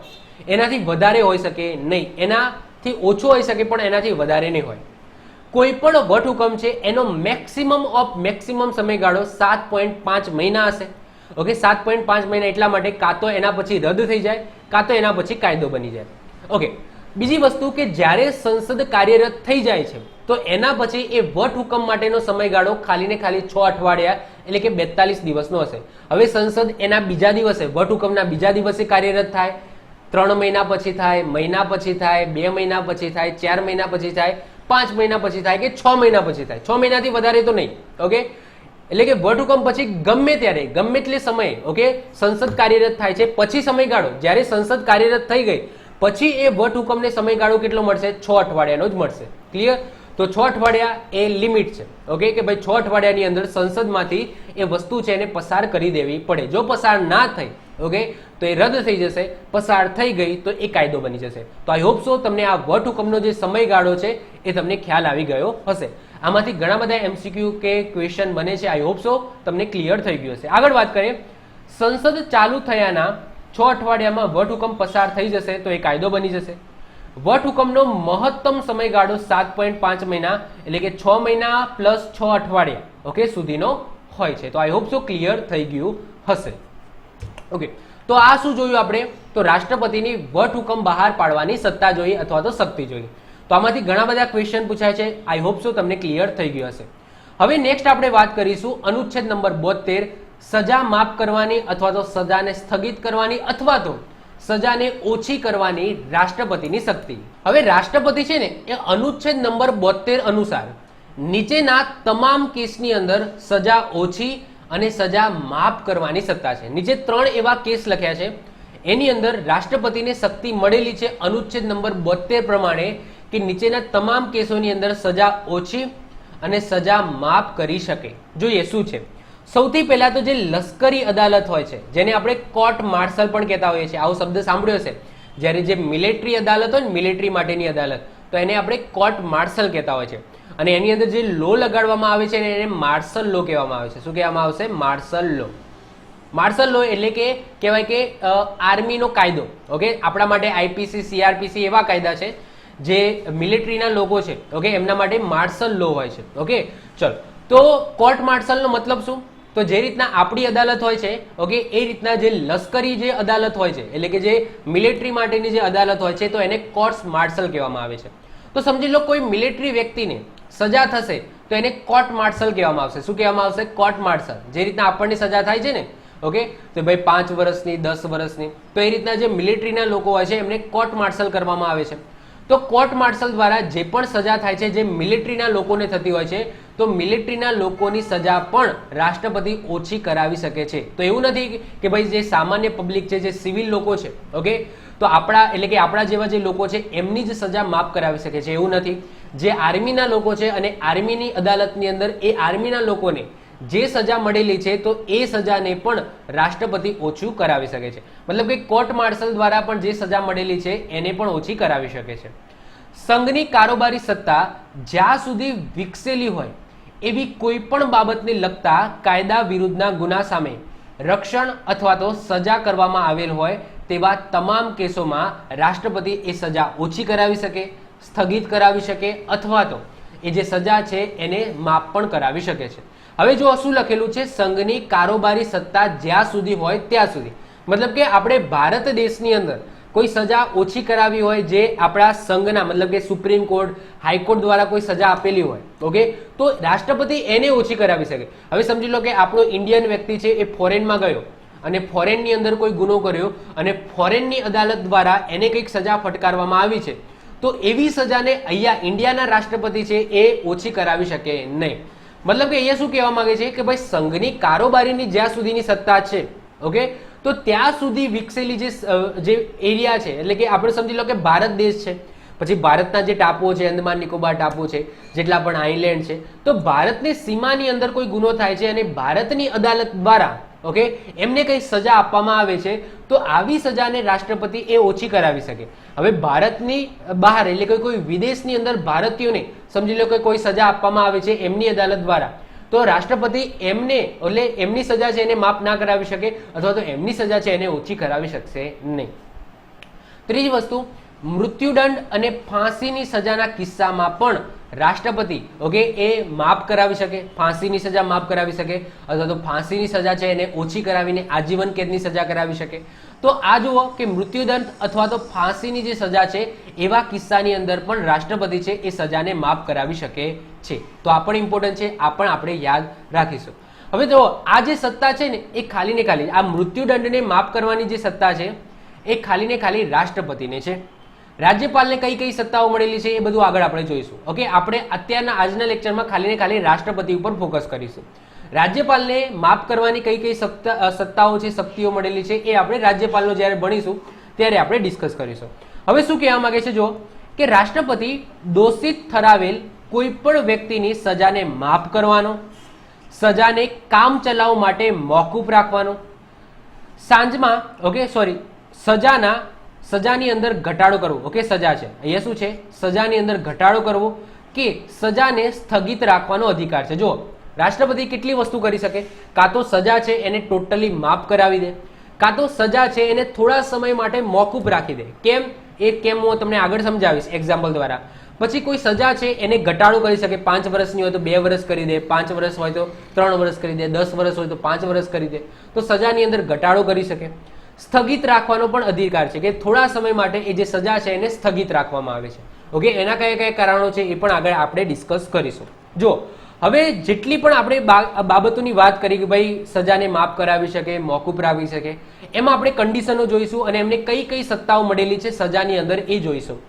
એનાથી વધારે હોઈ શકે નહીં, એનાથી ઓછો હોઈ શકે પણ એનાથી વધારે નહીં હોય. કોઈ પણ વટહુકમ છે એનો મેક્સિમમ સમયગાળો 7.5 મહિના હશે. ઓકે, 7.5 મહિના એટલા માટે કાં તો એના પછી રદ થઈ જાય કાં તો એના પછી કાયદો બની જાય. ઓકે, બીજી વસ્તુ કે જ્યારે સંસદ કાર્યરત થઈ જાય છે તો એના પછી એ વટહુકમ માટેનો સમયગાળો ખાલી ને ખાલી 6 અઠવાડિયા એટલે કે 42 દિવસનો હશે. હવે સંસદ એના બીજા દિવસે, વટહુકમના બીજા દિવસે કાર્યરત થાય, 3 મહિના પછી થાય, મહિના પછી થાય, 2 મહિના પછી થાય, 4 મહિના પછી થાય, 5 મહિના પછી થાય કે 6 મહિના પછી થાય. 6 મહિનાથી વધારે તો નહીં. ઓકે, એટલે કે વટહુકમ પછી ગમે ત્યારે ગમે એટલે સમયે, ઓકે, સંસદ કાર્યરત થાય છે પછી સમયગાળો જ્યારે સંસદ કાર્યરત થઈ ગઈ પછી એ વટહુકમને સમયગાળો કેટલો મળશે? 6 અઠવાડિયાનો જ મળશે. ક્લિયર? તો 6 અઠવાડિયા એ લિમિટ છે. ઓકે, કે ભાઈ 6 અઠવાડિયાની અંદર સંસદમાંથી એ વસ્તુ છે એને પસાર કરી દેવી પડે. જો પસાર ના થઈ, ઓકે, તો એ રદ થઈ જશે, પસાર થઈ ગઈ તો એ કાયદો બની જશે. તો આઈ હોપ સો તમને આ વટહુકમનો જે સમયગાળો છે એ તમને ખ્યાલ આવી ગયો હશે. આમાંથી ઘણા બધા MCQ કે ક્વેશ્ચન બને છે. આઈ હોપ સો તમને ક્લિયર થઈ ગયું હશે. આગળ વાત કરીએ, સંસદ ચાલુ થયાના 6 અઠવાડિયામાં વટહુકમ પસાર થઈ જશે તો એ કાયદો બની જશે. વટહુકમનો મહત્તમ સમયગાળો 7.5 મહિના એટલે કે 6 મહિના પ્લસ 6 અઠવાડિયા ઓકે સુધીનો હોય છે. તો આઈ હોપ સો ક્લિયર થઈ ગયું હશે. ઓકે, તો આ શું જોયું આપણે? તો રાષ્ટ્રપતિની વટહુકમ બહાર પાડવાની સત્તા જોઈએ અથવા તો શક્તિ જોઈએ. તો આમાંથી ઘણા બધા ક્વેશ્ચન પૂછાય છે. આઈ હોપ સો તમને ક્લિયર થઈ ગયું હશે. હવે નેક્સ્ટ આપણે વાત કરીશું અનુચ્છેદ નંબર 72, સજા માફ કરવાની અથવા તો સજાને સ્થગિત કરવાની અથવા તો સજાને ઓછી કરવાની રાષ્ટ્રપતિની શક્તિ. હવે રાષ્ટ્રપતિ છે ને એ અનુચ્છેદ નંબર 72 અનુસાર નીચેના તમામ કેસની અંદર સજા ઓછી અને સજા માફ કરવાની સત્તા છે. નીચે 3 એવા કેસ લખ્યા છે, એની અંદર રાષ્ટ્રપતિને શક્તિ મળેલી છે અનુચ્છેદ નંબર 72 પ્રમાણે કે નીચેના તમામ કેસોની અંદર સજા ઓછી અને સજા માફ કરી શકે. જોઈએ શું છે. સૌથી પહેલા તો જે લશ્કરી અદાલત હોય છે જેને આપણે કોર્ટ માર્શલ પણ કહેતા હોઈએ છીએ, આવો શબ્દ સાંભળ્યો હશે. જ્યારે જે મિલિટરી અદાલત હોય ને, મિલિટરી માટેની અદાલત, તો એને આપણે કોર્ટ માર્શલ કહેતા હોય છે. અને એની અંદર જે લો લગાડવામાં આવે છે એને માર્શલ લો કહેવામાં આવે છે. શું કહેવામાં આવશે? માર્શલ લો. માર્શલ લો એટલે કે કહેવાય કે આર્મીનો કાયદો. ઓકે, આપણા માટે આઈપીસી, સીઆરપીસી એવા કાયદા છે જે મિલિટરીના લોકો છે ઓકે એમના માટે માર્શલ લો હોય છે. ઓકે, ચલો. તો કોર્ટ માર્શલનો મતલબ શું? તો જે રીતના આપણી અદાલત હોય છે ઓકે એ રીતના જે લશ્કરી જે અદાલત હોય છે એટલે કે જે મિલિટરી માટેની જે અદાલત હોય છે તો એને કોર્ટ માર્શલ કહેવામાં આવે છે. તો સમજી લો કોઈ મિલિટરી વ્યક્તિને સજા થશે તો એને કોર્ટ માર્શલ કહેવામાં આવશે. શું કહેવામાં આવશે? Court martial. જે રીતના આપણને સજા થાય છે ને ઓકે તો ભાઈ 5 વર્ષની, 10 વર્ષની, તો એ રીતના જે મિલિટરીના લોકો હોય છે એમને કોર્ટ માર્શલ કરવામાં આવે છે. તો કોર્ટ માર્શલ દ્વારા જે પણ સજા થાય છે જે મિલિટરીના લોકોને થતી હોય છે તો મિલિટરીના લોકોની સજા પણ રાષ્ટ્રપતિ ઓછી કરાવી શકે છે. તો એવું નથી કે ભાઈ જે સામાન્ય પબ્લિક છે, જે સિવિલ લોકો છે ઓકે તો આપણા એટલે કે આપણા જેવા જે લોકો છે એમની જ સજા માફ કરાવી શકે છે એવું નથી. જે આર્મીના લોકો છે અને આર્મીની અદાલતની અંદર એ આર્મીના લોકોને જે સજા મળેલી છે તો એ સજાને પણ રાષ્ટ્રપતિ ઓછું કરાવી શકે છે. મતલબ કે કોર્ટ માર્શલ દ્વારા પણ જે સજા મળેલી છે એને પણ ઓછી કરાવી શકે છે. સંઘની કારોબારી સત્તા જ્યાં સુધી વિકસેલી હોય એવી કોઈ પણ બાબતને લગતા કાયદા વિરુદ્ધના ગુના સામે રક્ષણ અથવા તો સજા કરવામાં આવેલ હોય તેવા તમામ કેસોમાં રાષ્ટ્રપતિ એ સજા ઓછી કરાવી શકે, સ્થગિત કરાવી શકે અથવા તો એ જે સજા છે એને માફ પણ કરાવી શકે છે. હવે જો શું લખેલું છે? સંઘની કારોબારી સત્તા જ્યાં સુધી હોય ત્યાં સુધી. મતલબ કે આપણે ભારત દેશની અંદર કોઈ સજા ઓછી કરાવી હોય જે આપણા સંઘના મતલબ કે સુપ્રીમ કોર્ટ, હાઈકોર્ટ દ્વારા કોઈ સજા આપેલી હોય ઓકે તો રાષ્ટ્રપતિ એને ઓછી કરાવી શકે. હવે સમજી લો કે આપણો ઇન્ડિયન વ્યક્તિ છે એ ફોરેનમાં ગયો અને ફોરેનની અંદર કોઈ ગુનો કર્યો અને ફોરેનની અદાલત દ્વારા એને કંઈક સજા ફટકારવામાં આવી છે તો એવી સજાને અહીંયા ઇન્ડિયાના રાષ્ટ્રપતિ છે એ ઓછી કરાવી શકે નહીં. મતલબ કે અહીંયા શું કહેવા માંગે છે કે ભાઈ સંઘની કારોબારીની જ્યાં સુધીની સત્તા છે ઓકે તો ત્યાં સુધી વિકસેલી જે એરિયા છે એટલે કે આપણે સમજી લો કે ભારત દેશ છે, પછી ભારતના જે ટાપુઓ છે, અંદમાન નિકોબાર ટાપુ છે, જેટલા પણ આઇલેન્ડ છે, તો ભારતની સીમાની અંદર કોઈ ગુનો થાય છે અને ભારતની અદાલત દ્વારા ઓકે એમને કઈ સજા આપવામાં આવે છે તો આવી સજાને રાષ્ટ્રપતિ એ ઓછી કરાવી શકે. હવે ભારતની બહાર એટલે કે કોઈ વિદેશની અંદર ભારતીયોને સમજી લો કે કોઈ સજા આપવામાં આવે છે એમની અદાલત દ્વારા તો રાષ્ટ્રપતિ એમને એટલે એમની સજા છે એને માફ ના કરાવી શકે અથવા તો એમની સજા છે એને ઓછી કરાવી શકશે નહીં. ત્રીજી વસ્તુ, મૃત્યુદંડ અને ફાંસીની સજાના કિસ્સામાં પણ રાષ્ટ્રપતિ ઓકે એ માફ કરાવી શકે, ફાંસીની સજા માફ કરાવી શકે અથવા તો ફાંસીની સજા છે એને ઓછી કરાવીને આજીવન કેદની સજા કરાવી શકે. તો આ જુઓ કે મૃત્યુદંડ અથવા તો ફાંસીની જે સજા છે એવા કિસ્સાની અંદર પણ રાષ્ટ્રપતિ છે એ સજાને માફ કરાવી શકે છે. તો આ પણ ઇમ્પોર્ટન્ટ છે, આ પણ આપણે યાદ રાખીશું. હવે જો આ જે સત્તા છે ને એ ખાલી ને ખાલી આ મૃત્યુદંડને માફ કરવાની જે સત્તા છે એ ખાલી ને ખાલી રાષ્ટ્રપતિને છે. રાજ્યપાલને કઈ કઈ સત્તાઓ મળેલી છે એ બધું આગળ આપણે જોઈશું. ઓકે આપણે અત્યારના આજના લેક્ચરમાં ખાલી ને ખાલી રાષ્ટ્રપતિ ઉપર ફોકસ કરીશું. રાજ્યપાલને માફ કરવાની કઈ કઈ સત્તાઓ છે, શક્તિઓ મળેલી છે એ આપણે રાજ્યપાલનો જ્યારે ભણીશું ત્યારે આપણે ડિસ્કસ કરીશું. હવે શું કહેવા માંગે છે જો કે રાષ્ટ્રપતિ દોષિત ઠરાવેલ કોઈ પણ વ્યક્તિની સજાને માફ કરવાનો, સજાને કામ ચલાવ માટે મોકૂફ રાખવાનો, સાંજમાં ઓકે સજાની અંદર ઘટાડો કરવો. ઓકે સજા છે અહીંયા શું છે? સજાની અંદર ઘટાડો કરવો કે સજાને સ્થગિત રાખવાનો અધિકાર છે. જો રાષ્ટ્રપતિ કેટલી વસ્તુ કરી શકે, કાં તો સજા છે એને ટોટલી માફ કરાવી દે, કાં તો સજા છે એને થોડા સમય માટે મોકૂફ રાખી દે. કેમ હું તમને આગળ સમજાવીશ એક્ઝામ્પલ દ્વારા. પછી કોઈ સજા છે એને ઘટાડો કરી શકે. 5 વર્ષની હોય તો 2 વર્ષ કરી દે, 5 વર્ષ હોય તો 3 વર્ષ કરી દે, 10 વર્ષ હોય તો 5 વર્ષ કરી દે. તો સજાની અંદર ઘટાડો કરી શકે. સ્થગિત રાખવાનો પણ અધિકાર છે કે થોડા સમય માટે એ જે સજા છે એને સ્થગિત રાખવામાં આવે છે. ઓકે, એના કયા કયા કારણો છે એ પણ આગળ આપણે ડિસ્કસ કરીશું. જો હવે જેટલી પણ આપણે બાબતોની વાત કરી કે ભાઈ સજાને માફ કરાવી શકે, મોકૂફ રાખી શકે, એમાં આપણે કન્ડિશનો જોઈશું અને એમને કઈ કઈ સત્તાઓ મળેલી છે સજાની અંદર એ જોઈશું.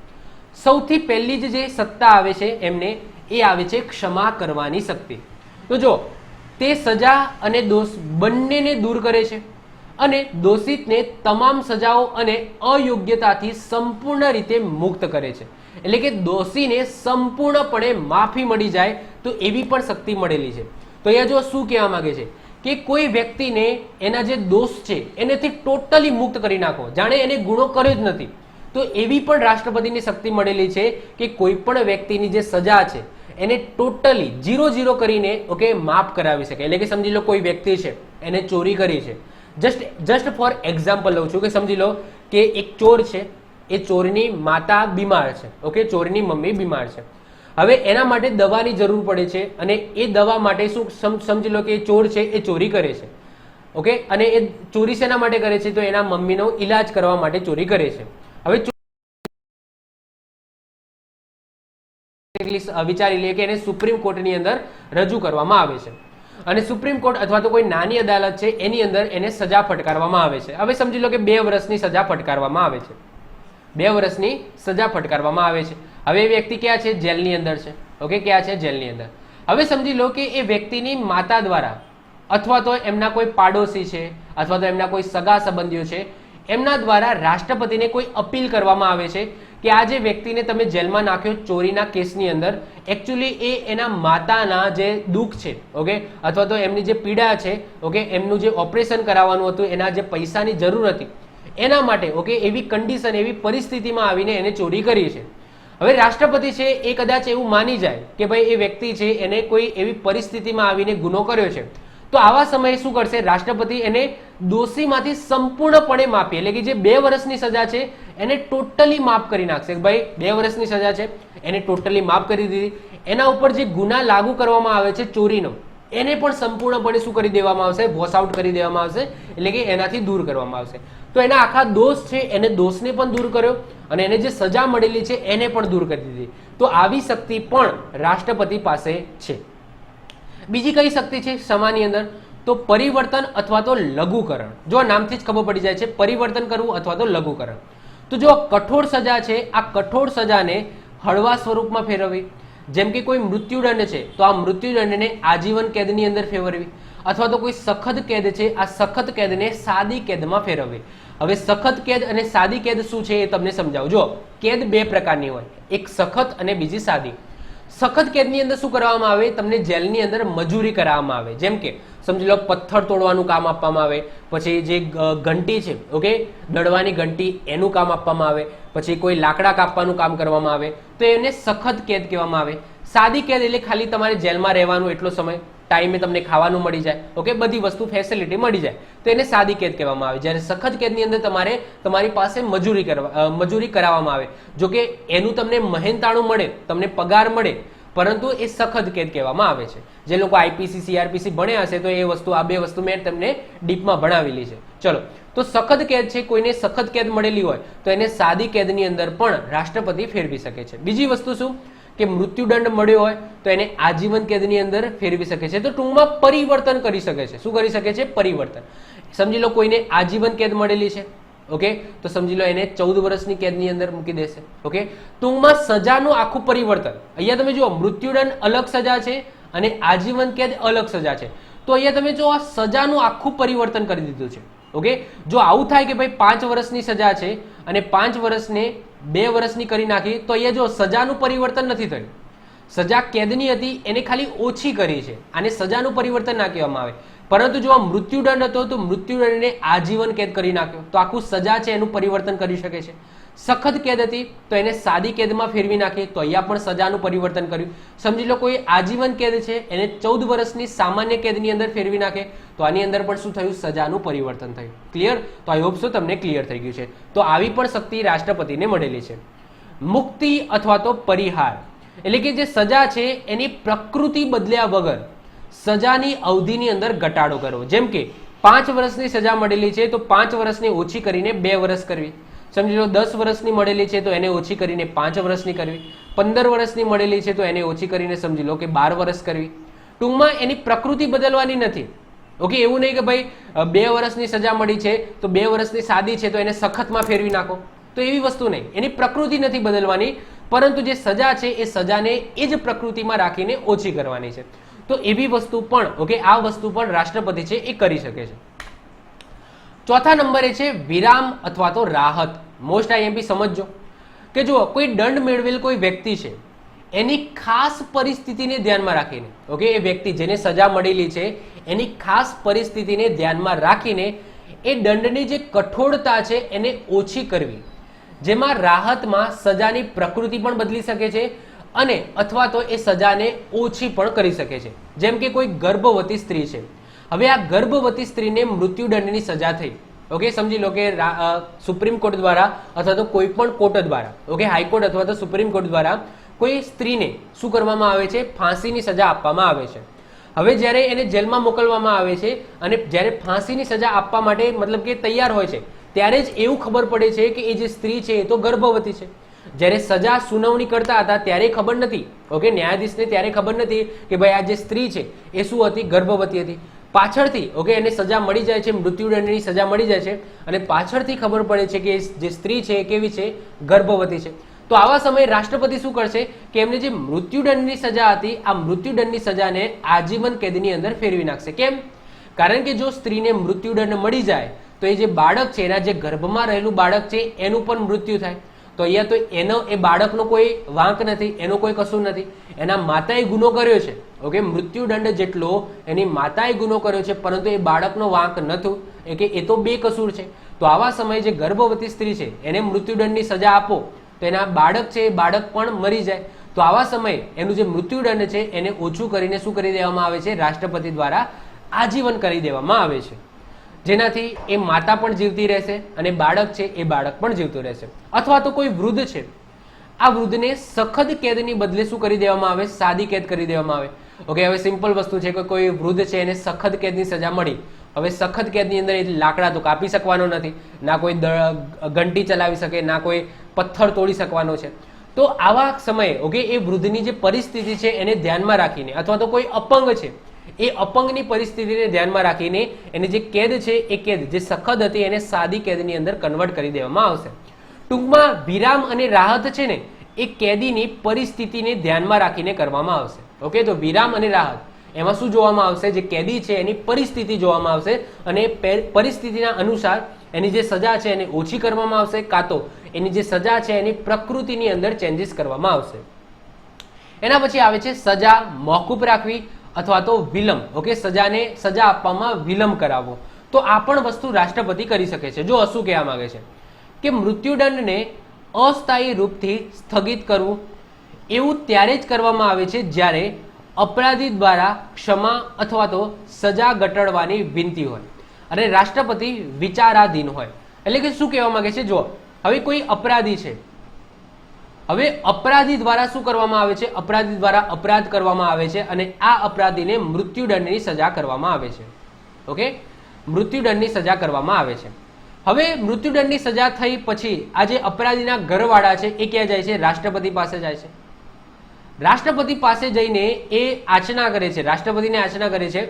સૌથી પહેલી જ જે સત્તા આવે છે એમને એ આવે છે ક્ષમા કરવાની શક્તિ. તો જો તે સજા અને દોષ બંનેને દૂર કરે છે અને દોષિતને તમામ સજાઓ અને અયોગ્યતાથી સંપૂર્ણ રીતે મુક્ત કરે છે. એટલે કે દોષીને સંપૂર્ણપણે માફી મળી જાય તો એવી પણ શક્તિ મળેલી છે. તો અહીંયા જો શું કહેવા માંગે છે કે કોઈ વ્યક્તિને એના જે દોષ છે એનેથી ટોટલી મુક્ત કરી નાખો, જાણે એને ગુનો કર્યો જ નથી. તો એવી પણ રાષ્ટ્રપતિની શક્તિ મળેલી છે કે કોઈ પણ વ્યક્તિની જે સજા છે એને ટોટલી 0-0 કરીને ઓકે માફ કરાવી શકે. એટલે કે સમજી લો કોઈ વ્યક્તિ છે એને ચોરી કરી છે. જસ્ટ ફોર એક્ઝામ્પલ લઉં છું કે સમજી લો કે એક ચોર છે, એ ચોરની માતા બીમાર છે. ઓકે, ચોરની મમ્મી બીમાર છે. હવે એના માટે દવાની જરૂર પડે છે અને એ દવા માટે શું સમજી લો કે ચોર છે એ ચોરી કરે છે. ઓકે, અને એ ચોરી શેના માટે કરે છે તો એના મમ્મીનો ઈલાજ કરવા માટે ચોરી કરે છે. હવે વિચારી લે કે એને સુપ્રીમ કોર્ટની અંદર રજૂ કરવામાં આવે છે અને સુપ્રીમ કોર્ટ અથવા તો કોઈ નાની અદાલત છે એની અંદર એને સજા ફટકારવામાં આવે છે. હવે સમજી લો કે 2 વર્ષની સજા ફટકારવામાં આવે છે. 2 વર્ષની સજા ફટકારવામાં આવે છે. હવે એ વ્યક્તિ ક્યાં છે? જેલની અંદર છે. ઓકે, ક્યાં છે? જેલની અંદર. હવે સમજી લો કે એ વ્યક્તિની માતા દ્વારા અથવા તો એમના કોઈ પાડોશી છે અથવા તો એમના કોઈ સગા સંબંધીઓ છે એમના દ્વારા રાષ્ટ્રપતિને કોઈ અપીલ કરવામાં આવે છે કે આ જે વ્યક્તિને તમે જેલમાં નાખ્યો ચોરીના કેસની અંદર, એકચ્યુઅલી એ એના માતાના જે દુઃખ છે ઓકે અથવા તો એમની જે પીડા છે ઓકે એમનું જે ઓપરેશન કરાવવાનું હતું, એના જે પૈસાની જરૂર હતી એના માટે ઓકે એવી કન્ડિશન એવી પરિસ્થિતિમાં આવીને એને ચોરી કરી છે. હવે રાષ્ટ્રપતિ છે એ કદાચ એવું માની જાય કે ભાઈ એ વ્યક્તિ છે એને કોઈ એવી પરિસ્થિતિમાં આવીને ગુનો કર્યો છે, તો આવા સમયે શું કરશે? રાષ્ટ્રપતિ એને દોષીમાંથી સંપૂર્ણપણે માફી, એટલે કે જે 2 વર્ષની સજા છે એને ટોટલી માફ કરી નાખશે. ભાઈ 2 વર્ષની સજા છે એને ટોટલી માફ કરી દીધી. એના ઉપર જે ગુના લાગુ કરવામાં આવે છે ચોરીનો, એને પણ સંપૂર્ણપણે શું કરી દેવામાં આવશે? વોશ આઉટ કરી દેવામાં આવશે, એટલે કે એનાથી દૂર કરવામાં આવશે. તો એના આખા દોષ છે એને દોષને પણ દૂર કર્યો અને એને જે સજા મળેલી છે એને પણ દૂર કરી દીધી. તો આવી શક્તિ પણ રાષ્ટ્રપતિ પાસે છે. બીજી કઈ શક્તિ છે ક્ષમાની અંદર? તો પરિવર્તન અથવા તો લઘુકરણ. જો આ નામથી જ ખબર પડી જાય છે, પરિવર્તન કરવું અથવા તો લઘુકરણ. તો જો કઠોર સજા છે, આ કઠોર સજાને હળવા સ્વરૂપમાં ફેરવવી. જેમ કે કોઈ મૃત્યુદંડ છે તો આ મૃત્યુદંડને આજીવન કેદની અંદર ફેરવવી, અથવા તો કોઈ સખત કેદ છે આ સખત કેદને સાદી કેદમાં ફેરવવી. હવે સખત કેદ અને સાદી કેદ શું છે એ તમને સમજાવું. જો કેદ 2 પ્રકારની હોય, એક સખત અને બીજી સાદી. સખત કેદની અંદર શું કરવામાં આવે? તમને જેલની અંદર મજૂરી કરાવવામાં આવે. જેમ કે સમજી લો પથ્થર તોડવાનું કામ આપવામાં આવે, પછી જે ઘંટી છે ઓકે દળવાની ઘંટી એનું કામ આપવામાં આવે, પછી કોઈ લાકડા કાપવાનું કામ કરવામાં આવે, તો એને સખત કેદ કહેવામાં આવે. સાદી કેદ એટલે ખાલી તમારે જેલમાં રહેવાનું એટલો સમય, ટાઈમે તમને ખાવાનું મળી જાય ઓકે બધી વસ્તુ ફેસિલિટી મળી જાય, તો એને સાદી કેદ કહેવામાં આવે. જ્યારે સખત કેદની અંદર તમારી પાસે મજૂરી કરાવવામાં આવે. જો કે એનું તમને મહેનતાણું મળે, તમને પગાર મળે, પરંતુ એ સખત કેદ કહેવામાં આવે છે. જે લોકો આઈપીસી સીઆરપીસી ભણ્યા હશે તો એ વસ્તુ આ 2 વસ્તુ મેં તમને ડીપમાં ભણાવેલી છે. ચલો, તો સખત કેદ છે, કોઈને સખત કેદ મળેલી હોય તો એને સાદી કેદની અંદર પણ રાષ્ટ્રપતિ ફેરવી શકે છે. બીજી વસ્તુ શું કે મૃત્યુદંડ મળ્યો હોય તો એને આજીવન કેદની અંદર ફેરવી શકે છે. તો ટૂંકમાં પરિવર્તન કરી શકે છે. શું કરી શકે છે? પરિવર્તન. સમજી લો કોઈને આજીવન કેદ મળેલી છે ઓકે તો સમજી લો એને 14 વર્ષની કેદની અંદર મૂકી દેશે. ઓકે, ટૂંકમાં સજાનું આખું પરિવર્તન. અહીંયા તમે જુઓ મૃત્યુદંડ અલગ સજા છે અને આજીવન કેદ અલગ સજા છે. તો અહીંયા તમે જો આ સજાનું આખું પરિવર્તન કરી દીધું છે. ઓકે, જો આવું થાય કે ભાઈ 5 વર્ષની સજા છે અને 5 વર્ષને 2 વર્ષની કરી નાખી, તો અહીંયા જો સજાનું પરિવર્તન નથી થયું. સજા કેદની હતી એને ખાલી ઓછી કરી છે, આને સજાનું પરિવર્તન ના કહેવામાં આવે. પરંતુ જો આ મૃત્યુદંડ હતો તો મૃત્યુદંડને આજીવન કેદ કરી નાખ્યો, તો આખું સજા છે એનું પરિવર્તન કરી શકે છે. સખત કેદ હતી તો એને સાદી કેદમાં ફેરવી નાખી, તો અહીંયા પણ સજાનું પરિવર્તન કર્યું. સમજી લો કોઈ આજીવન કેદ છે એને 14 વર્ષની સામાન્ય કેદની અંદર ફેરવી નાખે, તો તો આની અંદર પણ શું થયું? સજાનું પરિવર્તન થયું. ક્લિયર? તો આઈ હોપ સો તમને ક્લિયર થઈ ગયું છે. તો આવી પણ શક્તિ રાષ્ટ્રપતિને મળેલી છે. મુક્તિ અથવા તો પરિહાર એટલે કે જે સજા છે એની પ્રકૃતિ બદલ્યા વગર સજાની અવધિની અંદર ઘટાડો કરવો. જેમ કે 5 વર્ષની સજા મળેલી છે તો 5 વર્ષની ઓછી કરીને 2 વર્ષ કરવી. સમજી લો 10 વર્ષની મળેલી છે તો એને ઓછી કરીને 5 વર્ષની કરવી. 15 વર્ષની મળેલી છે તો એને ઓછી કરીને સમજી લો કે 12 વર્ષ કરવી. ટૂંકમાં એની પ્રકૃતિ બદલવાની નથી. ઓકે, એવું નહીં કે ભાઈ 2 વર્ષની સજા મળી છે તો 2 વર્ષની સાદી છે તો એને સખતમાં ફેરવી નાખો, તો એવી વસ્તુ નહીં. એની પ્રકૃતિ નથી બદલવાની, પરંતુ જે સજા છે એ સજાને એ જ પ્રકૃતિમાં રાખીને ઓછી કરવાની છે. તો એવી વસ્તુ પણ ઓકે, આ વસ્તુ પણ રાષ્ટ્રપતિ છે એ કરી શકે છે. ચોથા નંબરે છે વિરામ અથવા તો રાહત. મોસ્ટ આઈએમપી સમજજો કે જો કોઈ દંડ મેળવેલ કોઈ વ્યક્તિ છે એની ખાસ પરિસ્થિતિને ધ્યાનમાં રાખીને ઓકે, એ વ્યક્તિ જેને સજા મળેલી છે એની ખાસ પરિસ્થિતિને ધ્યાનમાં રાખીને એ દંડની જે કઠોરતા છે એને ઓછી કરવી, જેમાં રાહતમાં સજાની પ્રકૃતિ પણ બદલી શકે છે અને અથવા તો એ સજાને ઓછી પણ કરી શકે છે. જેમ કે કોઈ ગર્ભવતી સ્ત્રી છે, હવે આ ગર્ભવતી સ્ત્રીને મૃત્યુદંડની સજા થઈ. ઓકે, સમજી લો કે સુપ્રીમ કોર્ટ દ્વારા અથવા તો કોઈ પણ કોર્ટ દ્વારા ઓકે, હાઈકોર્ટ અથવા તો સુપ્રીમ કોર્ટ દ્વારા કોઈ સ્ત્રીને શું કરવામાં આવે છે? ફાંસીની સજા આપવામાં આવે છે. હવે જ્યારે એને જેલમાં મોકલવામાં આવે છે અને જ્યારે ફાંસીની સજા આપવા માટે મતલબ કે તૈયાર હોય છે ત્યારે જ એવું ખબર પડે છે કે એ જે સ્ત્રી છે એ તો ગર્ભવતી છે. જ્યારે સજા સુનાવણી કરતા હતા ત્યારે ખબર નથી ઓકે, ન્યાયાધીશને ત્યારે ખબર નથી કે ભાઈ આ જે સ્ત્રી છે એ શું હતી? ગર્ભવતી હતી. પાછળથી ઓકે એને સજા મળી જાય છે, મૃત્યુદંડની સજા મળી જાય છે અને પાછળથી ખબર પડે છે કે જે સ્ત્રી છે એ કેવી છે? ગર્ભવતી છે. તો આવા સમયે રાષ્ટ્રપતિ શું કરશે કે એમને જે મૃત્યુદંડની સજા હતી આ મૃત્યુદંડની સજાને આજીવન કેદની અંદર ફેરવી નાખશે. કેમ? કારણ કે જો સ્ત્રીને મૃત્યુદંડ મળી જાય તો એ જે બાળક છે, એના જે ગર્ભમાં રહેલું બાળક છે એનું પણ મૃત્યુ થાય. તો અહીંયા તો એનો એ બાળકનો કોઈ વાંક નથી, એનો કોઈ કસૂર નથી. એના માતાએ ગુનો કર્યો છે ઓકે, મૃત્યુદંડ જેટલો એની માતાએ ગુનો કર્યો છે, પરંતુ એ બાળકનો વાંક નહોતું, એ તો બેકસૂર છે. તો આવા સમયે જે ગર્ભવતી સ્ત્રી છે એને મૃત્યુદંડની સજા આપો તો એના બાળક છે એ બાળક પણ મરી જાય. તો આવા સમયે એનું જે મૃત્યુદંડ છે એને ઓછું કરીને શું કરી દેવામાં આવે છે? રાષ્ટ્રપતિ દ્વારા આજીવન કરી દેવામાં આવે છે, જેનાથી એ માતા પણ જીવતી રહેશે અને બાળક છે એ બાળક પણ જીવતું રહેશે. અથવા તો કોઈ વૃદ્ધ છે, આ વૃદ્ધને સખત કેદની બદલે શું કરી દેવામાં આવે? સાદી કેદ કરી દેવામાં આવે. ઓકે, હવે સિમ્પલ વસ્તુ છે કે કોઈ વૃદ્ધ છે એને સખત કેદની સજા મળી. હવે સખત કેદની અંદર એ લાકડા તો કાપી શકવાનો નથી, ના કોઈ ઘંટી ચલાવી શકે, ના કોઈ પથ્થર તોડી શકવાનો છે. તો આવા સમયે ઓકે એ વૃદ્ધની જે પરિસ્થિતિ છે એને ધ્યાનમાં રાખીને અથવા તો કોઈ અપંગ છે એ અપંગની પરિસ્થિતિને ધ્યાનમાં રાખીને એની જે કેદ છે એ કેદ જે સખત હતી એને સાદી કેદની અંદર કન્વર્ટ કરી દેવામાં આવશે. ટૂંકમાં વિરામ અને રાહત છે ને એ કેદીની પરિસ્થિતિને ધ્યાનમાં રાખીને કરવામાં આવશે. ઓકે, તો વિરામ અને રાહત એમાં શું જોવામાં આવશે? જે કેદી છે એની પરિસ્થિતિ જોવામાં આવશે અને પરિસ્થિતિના અનુસાર એની જે સજા છે એને ઓછી કરવામાં આવશે, કાં તો એની જે સજા છે એની પ્રકૃતિની અંદર ચેન્જીસ કરવામાં આવશે. એના પછી આવે છે સજા મોકૂફ રાખવી અથવા તો વિલંબ. ઓકે, સજા આપવામાં વિલંબ કરાવવો. તો આ પણ વસ્તુ રાષ્ટ્રપતિ કરી શકે છે. જો શું કહેવા માંગે છે કે મૃત્યુદંડને અસ્થાયી રૂપથી સ્થગિત કરવું એવું ત્યારે જ કરવામાં આવે છે જ્યારે અપરાધી દ્વારા ક્ષમા અથવા તો સજા ઘટાડવાની વિનંતી હોય અને રાષ્ટ્રપતિ વિચારાધીન હોય. એટલે કે શું કહેવા માંગે છે? જો હવે કોઈ અપરાધી છે, હવે અપરાધી દ્વારા શું કરવામાં આવે છે? અપરાધી દ્વારા અપરાધ કરવામાં આવે છે અને આ અપરાધીને મૃત્યુદંડની સજા કરવામાં આવે છે. ઓકે, મૃત્યુદંડની સજા કરવામાં આવે છે. હવે મૃત્યુદંડની સજા થઈ પછી આ જે અપરાધીના ઘરવાળા છે એ ક્યાં જાય છે? રાષ્ટ્રપતિ પાસે જાય છે. રાષ્ટ્રપતિ પાસે જઈને એ આચના કરે છે, રાષ્ટ્રપતિને આચના કરે છે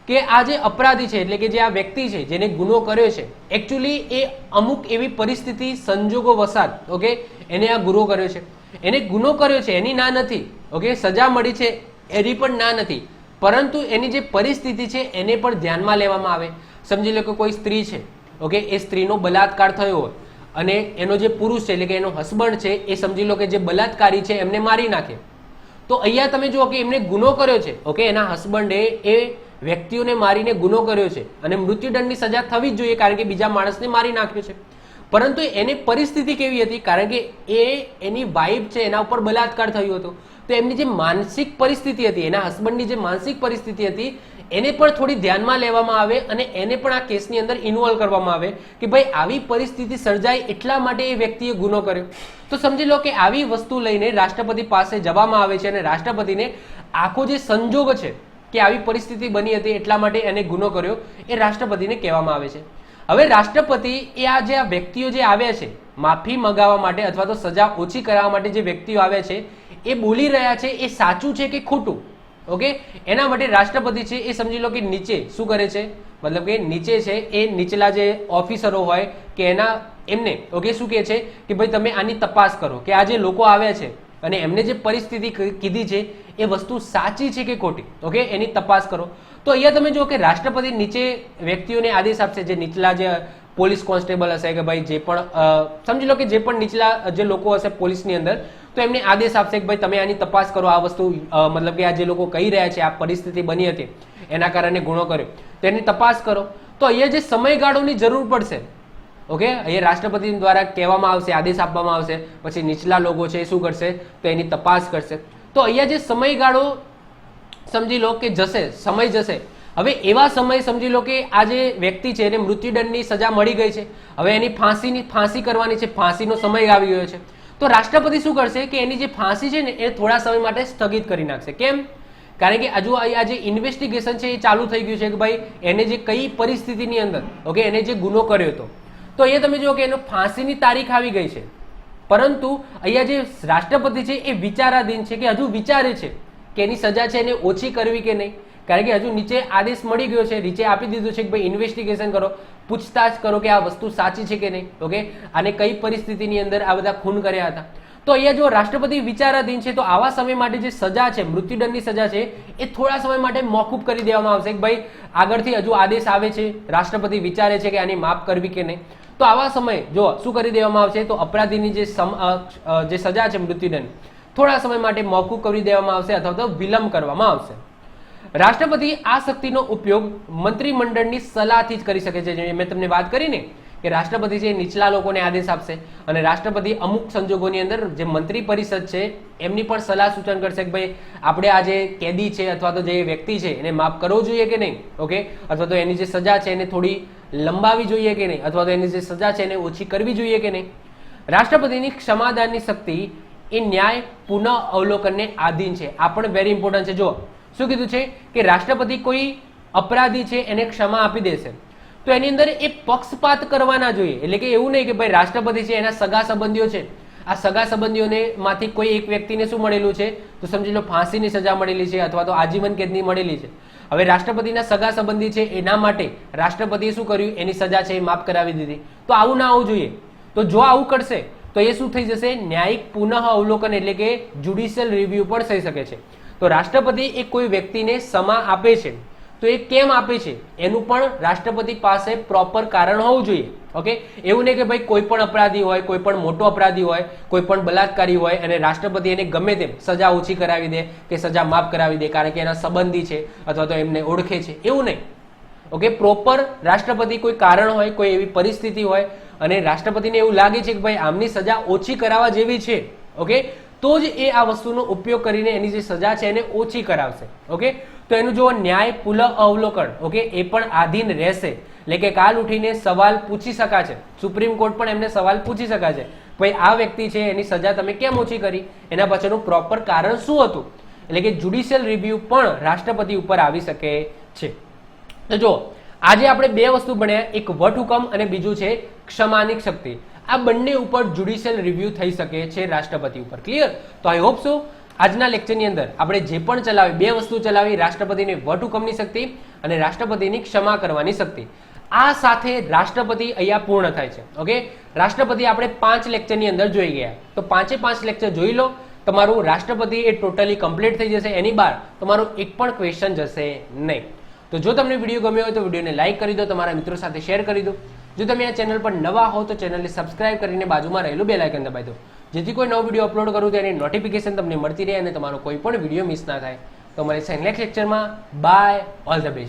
કે આ જે અપરાધી છે એટલે કે જે આ વ્યક્તિ છે જેને ગુનો કર્યો છે એકચ્યુઅલી એ અમુક એવી પરિસ્થિતિ સંજોગો વસાત ઓકે એને આ ગુનો કર્યો છે, એને ગુનો કર્યો છે એની ના નથી ઓકે, સજા મળી છે એની પણ ના નથી, પરંતુ એની જે પરિસ્થિતિ છે એને પણ ધ્યાનમાં લેવામાં આવે. સમજી લો કે કોઈ સ્ત્રી છે ઓકે, એ સ્ત્રીનો બલાત્કાર થયો હોય અને એનો જે પુરુષ છે એટલે કે એનો હસબન્ડ છે એ સમજી લો કે જે બલાત્કારી છે એમને મારી નાખે. તો અહીંયા તમે જુઓ કે એમને ગુનો કર્યો છે ઓકે, એના હસબન્ડે એ વ્યક્તિઓને મારીને ગુનો કર્યો છે અને મૃત્યુદંડની સજા થવી જ જોઈએ કારણ કે બીજા માણસને મારી નાખ્યો છે. પરંતુ એની પરિસ્થિતિ કેવી હતી? કારણ કે એની વાઇફ છે એના ઉપર બલાત્કાર થયો હતો, તો એમની જે માનસિક પરિસ્થિતિ હતી, એના હસબન્ડની જે માનસિક પરિસ્થિતિ હતી એને પણ થોડી ધ્યાનમાં લેવામાં આવે અને એને પણ આ કેસની અંદર ઇન્વોલ્વ કરવામાં આવે કે ભાઈ આવી પરિસ્થિતિ સર્જાય એટલા માટે એ વ્યક્તિએ ગુનો કર્યો. તો સમજી લો કે આવી વસ્તુ લઈને રાષ્ટ્રપતિ પાસે જવામાં આવે છે અને રાષ્ટ્રપતિને આખો જે સંજોગ છે કે આવી પરિસ્થિતિ બની હતી એટલા માટે એને ગુનો કર્યો એ રાષ્ટ્રપતિને કહેવામાં આવે છે. હવે રાષ્ટ્રપતિ એ આ જે વ્યક્તિઓ જે આવ્યા છે માફી મંગાવવા માટે અથવા તો સજા ઓછી કરાવવા માટે જે વ્યક્તિઓ આવ્યા છે એ બોલી રહ્યા છે એ સાચું છે કે ખોટું. ઓકે, એના માટે રાષ્ટ્રપતિ છે એ સમજી લો કે નીચે શું કરે છે, મતલબ કે નીચે છે એ નીચલા જે ઓફિસરો હોય કે એમને ઓકે શું કહે છે કે ભાઈ તમે આની તપાસ કરો કે આ જે લોકો આવ્યા છે અને એમને જે પરિસ્થિતિ કીધી છે એ વસ્તુ સાચી છે કે ખોટી. ઓકે, એની તપાસ કરો. તો અહીંયા તમે જુઓ કે રાષ્ટ્રપતિ નીચે વ્યક્તિઓને આદેશ આપશે, જે નીચલા જે પોલીસ કોન્સ્ટેબલ હશે કે ભાઈ જે પણ સમજી લો કે જે પણ નીચલા જે લોકો હશે પોલીસની અંદર, તો એમને આદેશ આપશે કે ભાઈ તમે આની તપાસ કરો, આ વસ્તુ મતલબ કે આ જે લોકો કહી રહ્યા છે આ પરિસ્થિતિ બની હતી એના કારણે ગુનો કર્યો તો એની તપાસ કરો. તો અહીંયા જે સમયગાળોની જરૂર પડશે, ઓકે, અહીંયા રાષ્ટ્રપતિ દ્વારા કહેવામાં આવશે, આદેશ આપવામાં આવશે, પછી નીચલા લોકો છે શું કરશે તો એની તપાસ કરશે. તો અહીંયા જે સમયગાળો સમજી લો કે જશે, સમય જશે. હવે એવા સમય સમજી લો કે આ જે વ્યક્તિ છે એને મૃત્યુદંડની સજા મળી ગઈ છે, હવે એની ફાંસી કરવાની છે, ફાંસીનો સમય આવી ગયો છે. તો રાષ્ટ્રપતિ શું કરશે કે એની જે ફાંસી છે ને એ થોડા સમય માટે સ્થગિત કરી નાખશે. કેમ? કારણ કે હજુ આ જે ઇન્વેસ્ટિગેશન છે એ ચાલુ થઈ ગયું છે કે ભાઈ એને જે કઈ પરિસ્થિતિની અંદર ઓકે એને જે ગુનો કર્યો હતો. તો અહીંયા તમે જુઓ કે એનો ફાંસીની તારીખ આવી ગઈ છે, પરંતુ અહીંયા જે રાષ્ટ્રપતિ છે એ વિચારાધીન છે કે હજુ વિચારે છે કે એની સજા છે એને ઓછી કરવી કે નહીં. કારણ કે હજુ નીચે આદેશ મળી ગયો છે, નીચે આપી દીધું છે કે ભાઈ ઇન્વેસ્ટિગેશન કરો, પૂછતાછ કરો કે આ વસ્તુ સાચી છે કે નહીં. ઓકે, અને કઈ પરિસ્થિતિની અંદર આ બધા ખૂન કર્યા હતા. તો અહીંયા જો રાષ્ટ્રપતિ વિચારાધીન છે તો આવા સમય માટે જે સજા છે, મૃત્યુદંડની સજા છે એ થોડા સમય માટે મોકૂફ કરી દેવામાં આવશે કે ભાઈ આગળથી હજુ આદેશ આવે છે, રાષ્ટ્રપતિ વિચારે છે કે આની માફ કરવી કે નહીં. તો આવા સમય જો શું કરી દેવામાં આવશે તો અપરાધીની જે સજા છે મૃત્યુદંડ થોડા સમય માટે મોકૂફ કરી દેવામાં આવશે અથવા તો વિલંબ કરવામાં આવશે. રાષ્ટ્રપતિ આ શક્તિનો ઉપયોગ મંત્રીમંડળની સલાહથી જ કરી શકે છે. જે મેં તમને વાત કરી ને કે રાષ્ટ્રપતિ છે નીચલા લોકોને આદેશ આપશે અને રાષ્ટ્રપતિ અમુક સંજોગોની અંદર જે મંત્રી પરિષદ છે એમની પણ સલાહ સૂચન કરશે કે ભાઈ આપણે આ જે કેદી છે અથવા તો જે વ્યક્તિ છે એને માફ કરવો જોઈએ કે નહીં. ઓકે, અથવા તો એની જે સજા છે એને થોડી લંબાવી જોઈએ કે નહીં, અથવા તો એની જે સજા છે એને ઓછી કરવી જોઈએ કે નહીં. રાષ્ટ્રપતિની ક્ષમાદાનની શક્તિ એ ન્યાય પુનઃ અવલોકનને આધીન છે. આ પણ વેરી ઇમ્પોર્ટન્ટ છે. જો શું કીધું છે કે રાષ્ટ્રપતિ કોઈ અપરાધી છે એને ક્ષમા આપી દેશે તો એની અંદર એ પક્ષપાત કરવા ના જોઈએ. એટલે કે એવું નહીં કે ભાઈ રાષ્ટ્રપતિ છે એના સગા સંબંધીઓ છે, આ સગા સંબંધીઓને માંથી કોઈ એક વ્યક્તિને શું મળેલું છે તો સમજી લો ફાંસીની સજા મળેલી છે અથવા તો આજીવન કેદની મળેલી છે. હવે રાષ્ટ્રપતિના સગા સંબંધી છે એના માટે રાષ્ટ્રપતિએ શું કર્યું, એની સજા છે એ માફ કરાવી દીધી. તો આવું ના આવવું જોઈએ. તો જો આવું કરશે તો એ શું થઈ જશે, ન્યાયિક પુનઃ અવલોકન એટલે કે જ્યુડિશિયલ રિવ્યુ પણ થઈ શકે છે. તો રાષ્ટ્રપતિ એ કોઈ વ્યક્તિને ક્ષમા આપે છે તો એ કેમ આપે છે એનું પણ રાષ્ટ્રપતિ પાસે પ્રોપર કારણ હોવું જોઈએ. ઓકે, એવું નહીં કે ભાઈ કોઈ પણ અપરાધી હોય, કોઈ પણ મોટો અપરાધી હોય, કોઈ પણ બલાત્કારી હોય અને રાષ્ટ્રપતિ એને ગમે તેમ સજા ઓછી કરાવી દે કે સજા માફ કરાવી દે કારણ કે એના સંબંધી છે અથવા તો એમને ઓળખે છે, એવું નહીં. ઓકે, પ્રોપર રાષ્ટ્રપતિ કોઈ કારણ હોય, કોઈ એવી પરિસ્થિતિ હોય અને રાષ્ટ્રપતિને એવું લાગે છે કે ભાઈ આમની સજા ઓછી કરાવવા જેવી છે, ઓકે, તો જ એ આ વસ્તુનો ઉપયોગ કરીને એની જે સજા છે એને ઓછી કરાવશે. ઓકે, તો એનું જો ન્યાય પુનઃ અવલોકન ઓકે એ પણ આધીન રહેશે. એટલે કે કાલ ઉઠીને સવાલ પૂછી શકાશે, સુપ્રીમ કોર્ટ પણ એમને સવાલ પૂછી શકાશે ભાઈ આ વ્યક્તિ છે એની સજા તમે કેમ ઓછી કરી, એના પાછળનું પ્રોપર કારણ શું હતું. એટલે કે જ્યુડિશિયલ રિવ્યુ પણ રાષ્ટ્રપતિ ઉપર આવી શકે છે. તો જો આજે આપણે બે વસ્તુ ભણ્યા, એક વટહુકમ અને બીજું છે ક્ષમાની શક્તિ. આ બંને ઉપર જ્યુડિશિયલ રિવ્યુ થઈ શકે છે રાષ્ટ્રપતિ ઉપર. ક્લિયર? તો આઈ હોપ સો આજના લેક્ચરની અંદર આપણે જે પણ ચલાવી, બે વસ્તુ ચલાવી, રાષ્ટ્રપતિની વટહુકમની શક્તિ અને રાષ્ટ્રપતિની ક્ષમા કરવાની શક્તિ. આ સાથે રાષ્ટ્રપતિ અહીંયા પૂર્ણ થાય છે. ઓકે, રાષ્ટ્રપતિ આપણે 5 લેક્ચરની અંદર જોઈ ગયા. તો 5 લેક્ચર જોઈ લો, તમારું રાષ્ટ્રપતિ એ ટોટલી કમ્પ્લીટ થઈ જશે. એની બહાર તમારો એક પણ ક્વેશ્ચન જશે નહીં. તો જો તમને વિડીયો ગમ્યો હોય તો વિડીયોને લાઈક કરી દો, તમારા મિત્રો સાથે શેર કરી દો. જો તમે આ ચેનલ પર નવા હો તો ચેનલને સબસ્ક્રાઇબ કરીને બાજુમાં રહેલું બેલ આઇકન દબાવી દો, જેથી કોઈ નવો વિડીયો અપલોડ કરું તેની નોટિફિકેશન તમને મળતી રહે અને તમારો કોઈ પણ વિડીયો મિસ ના થાય. તો મળીશું નેક્સ્ટ લેક્ચરમાં. Bye, all the best.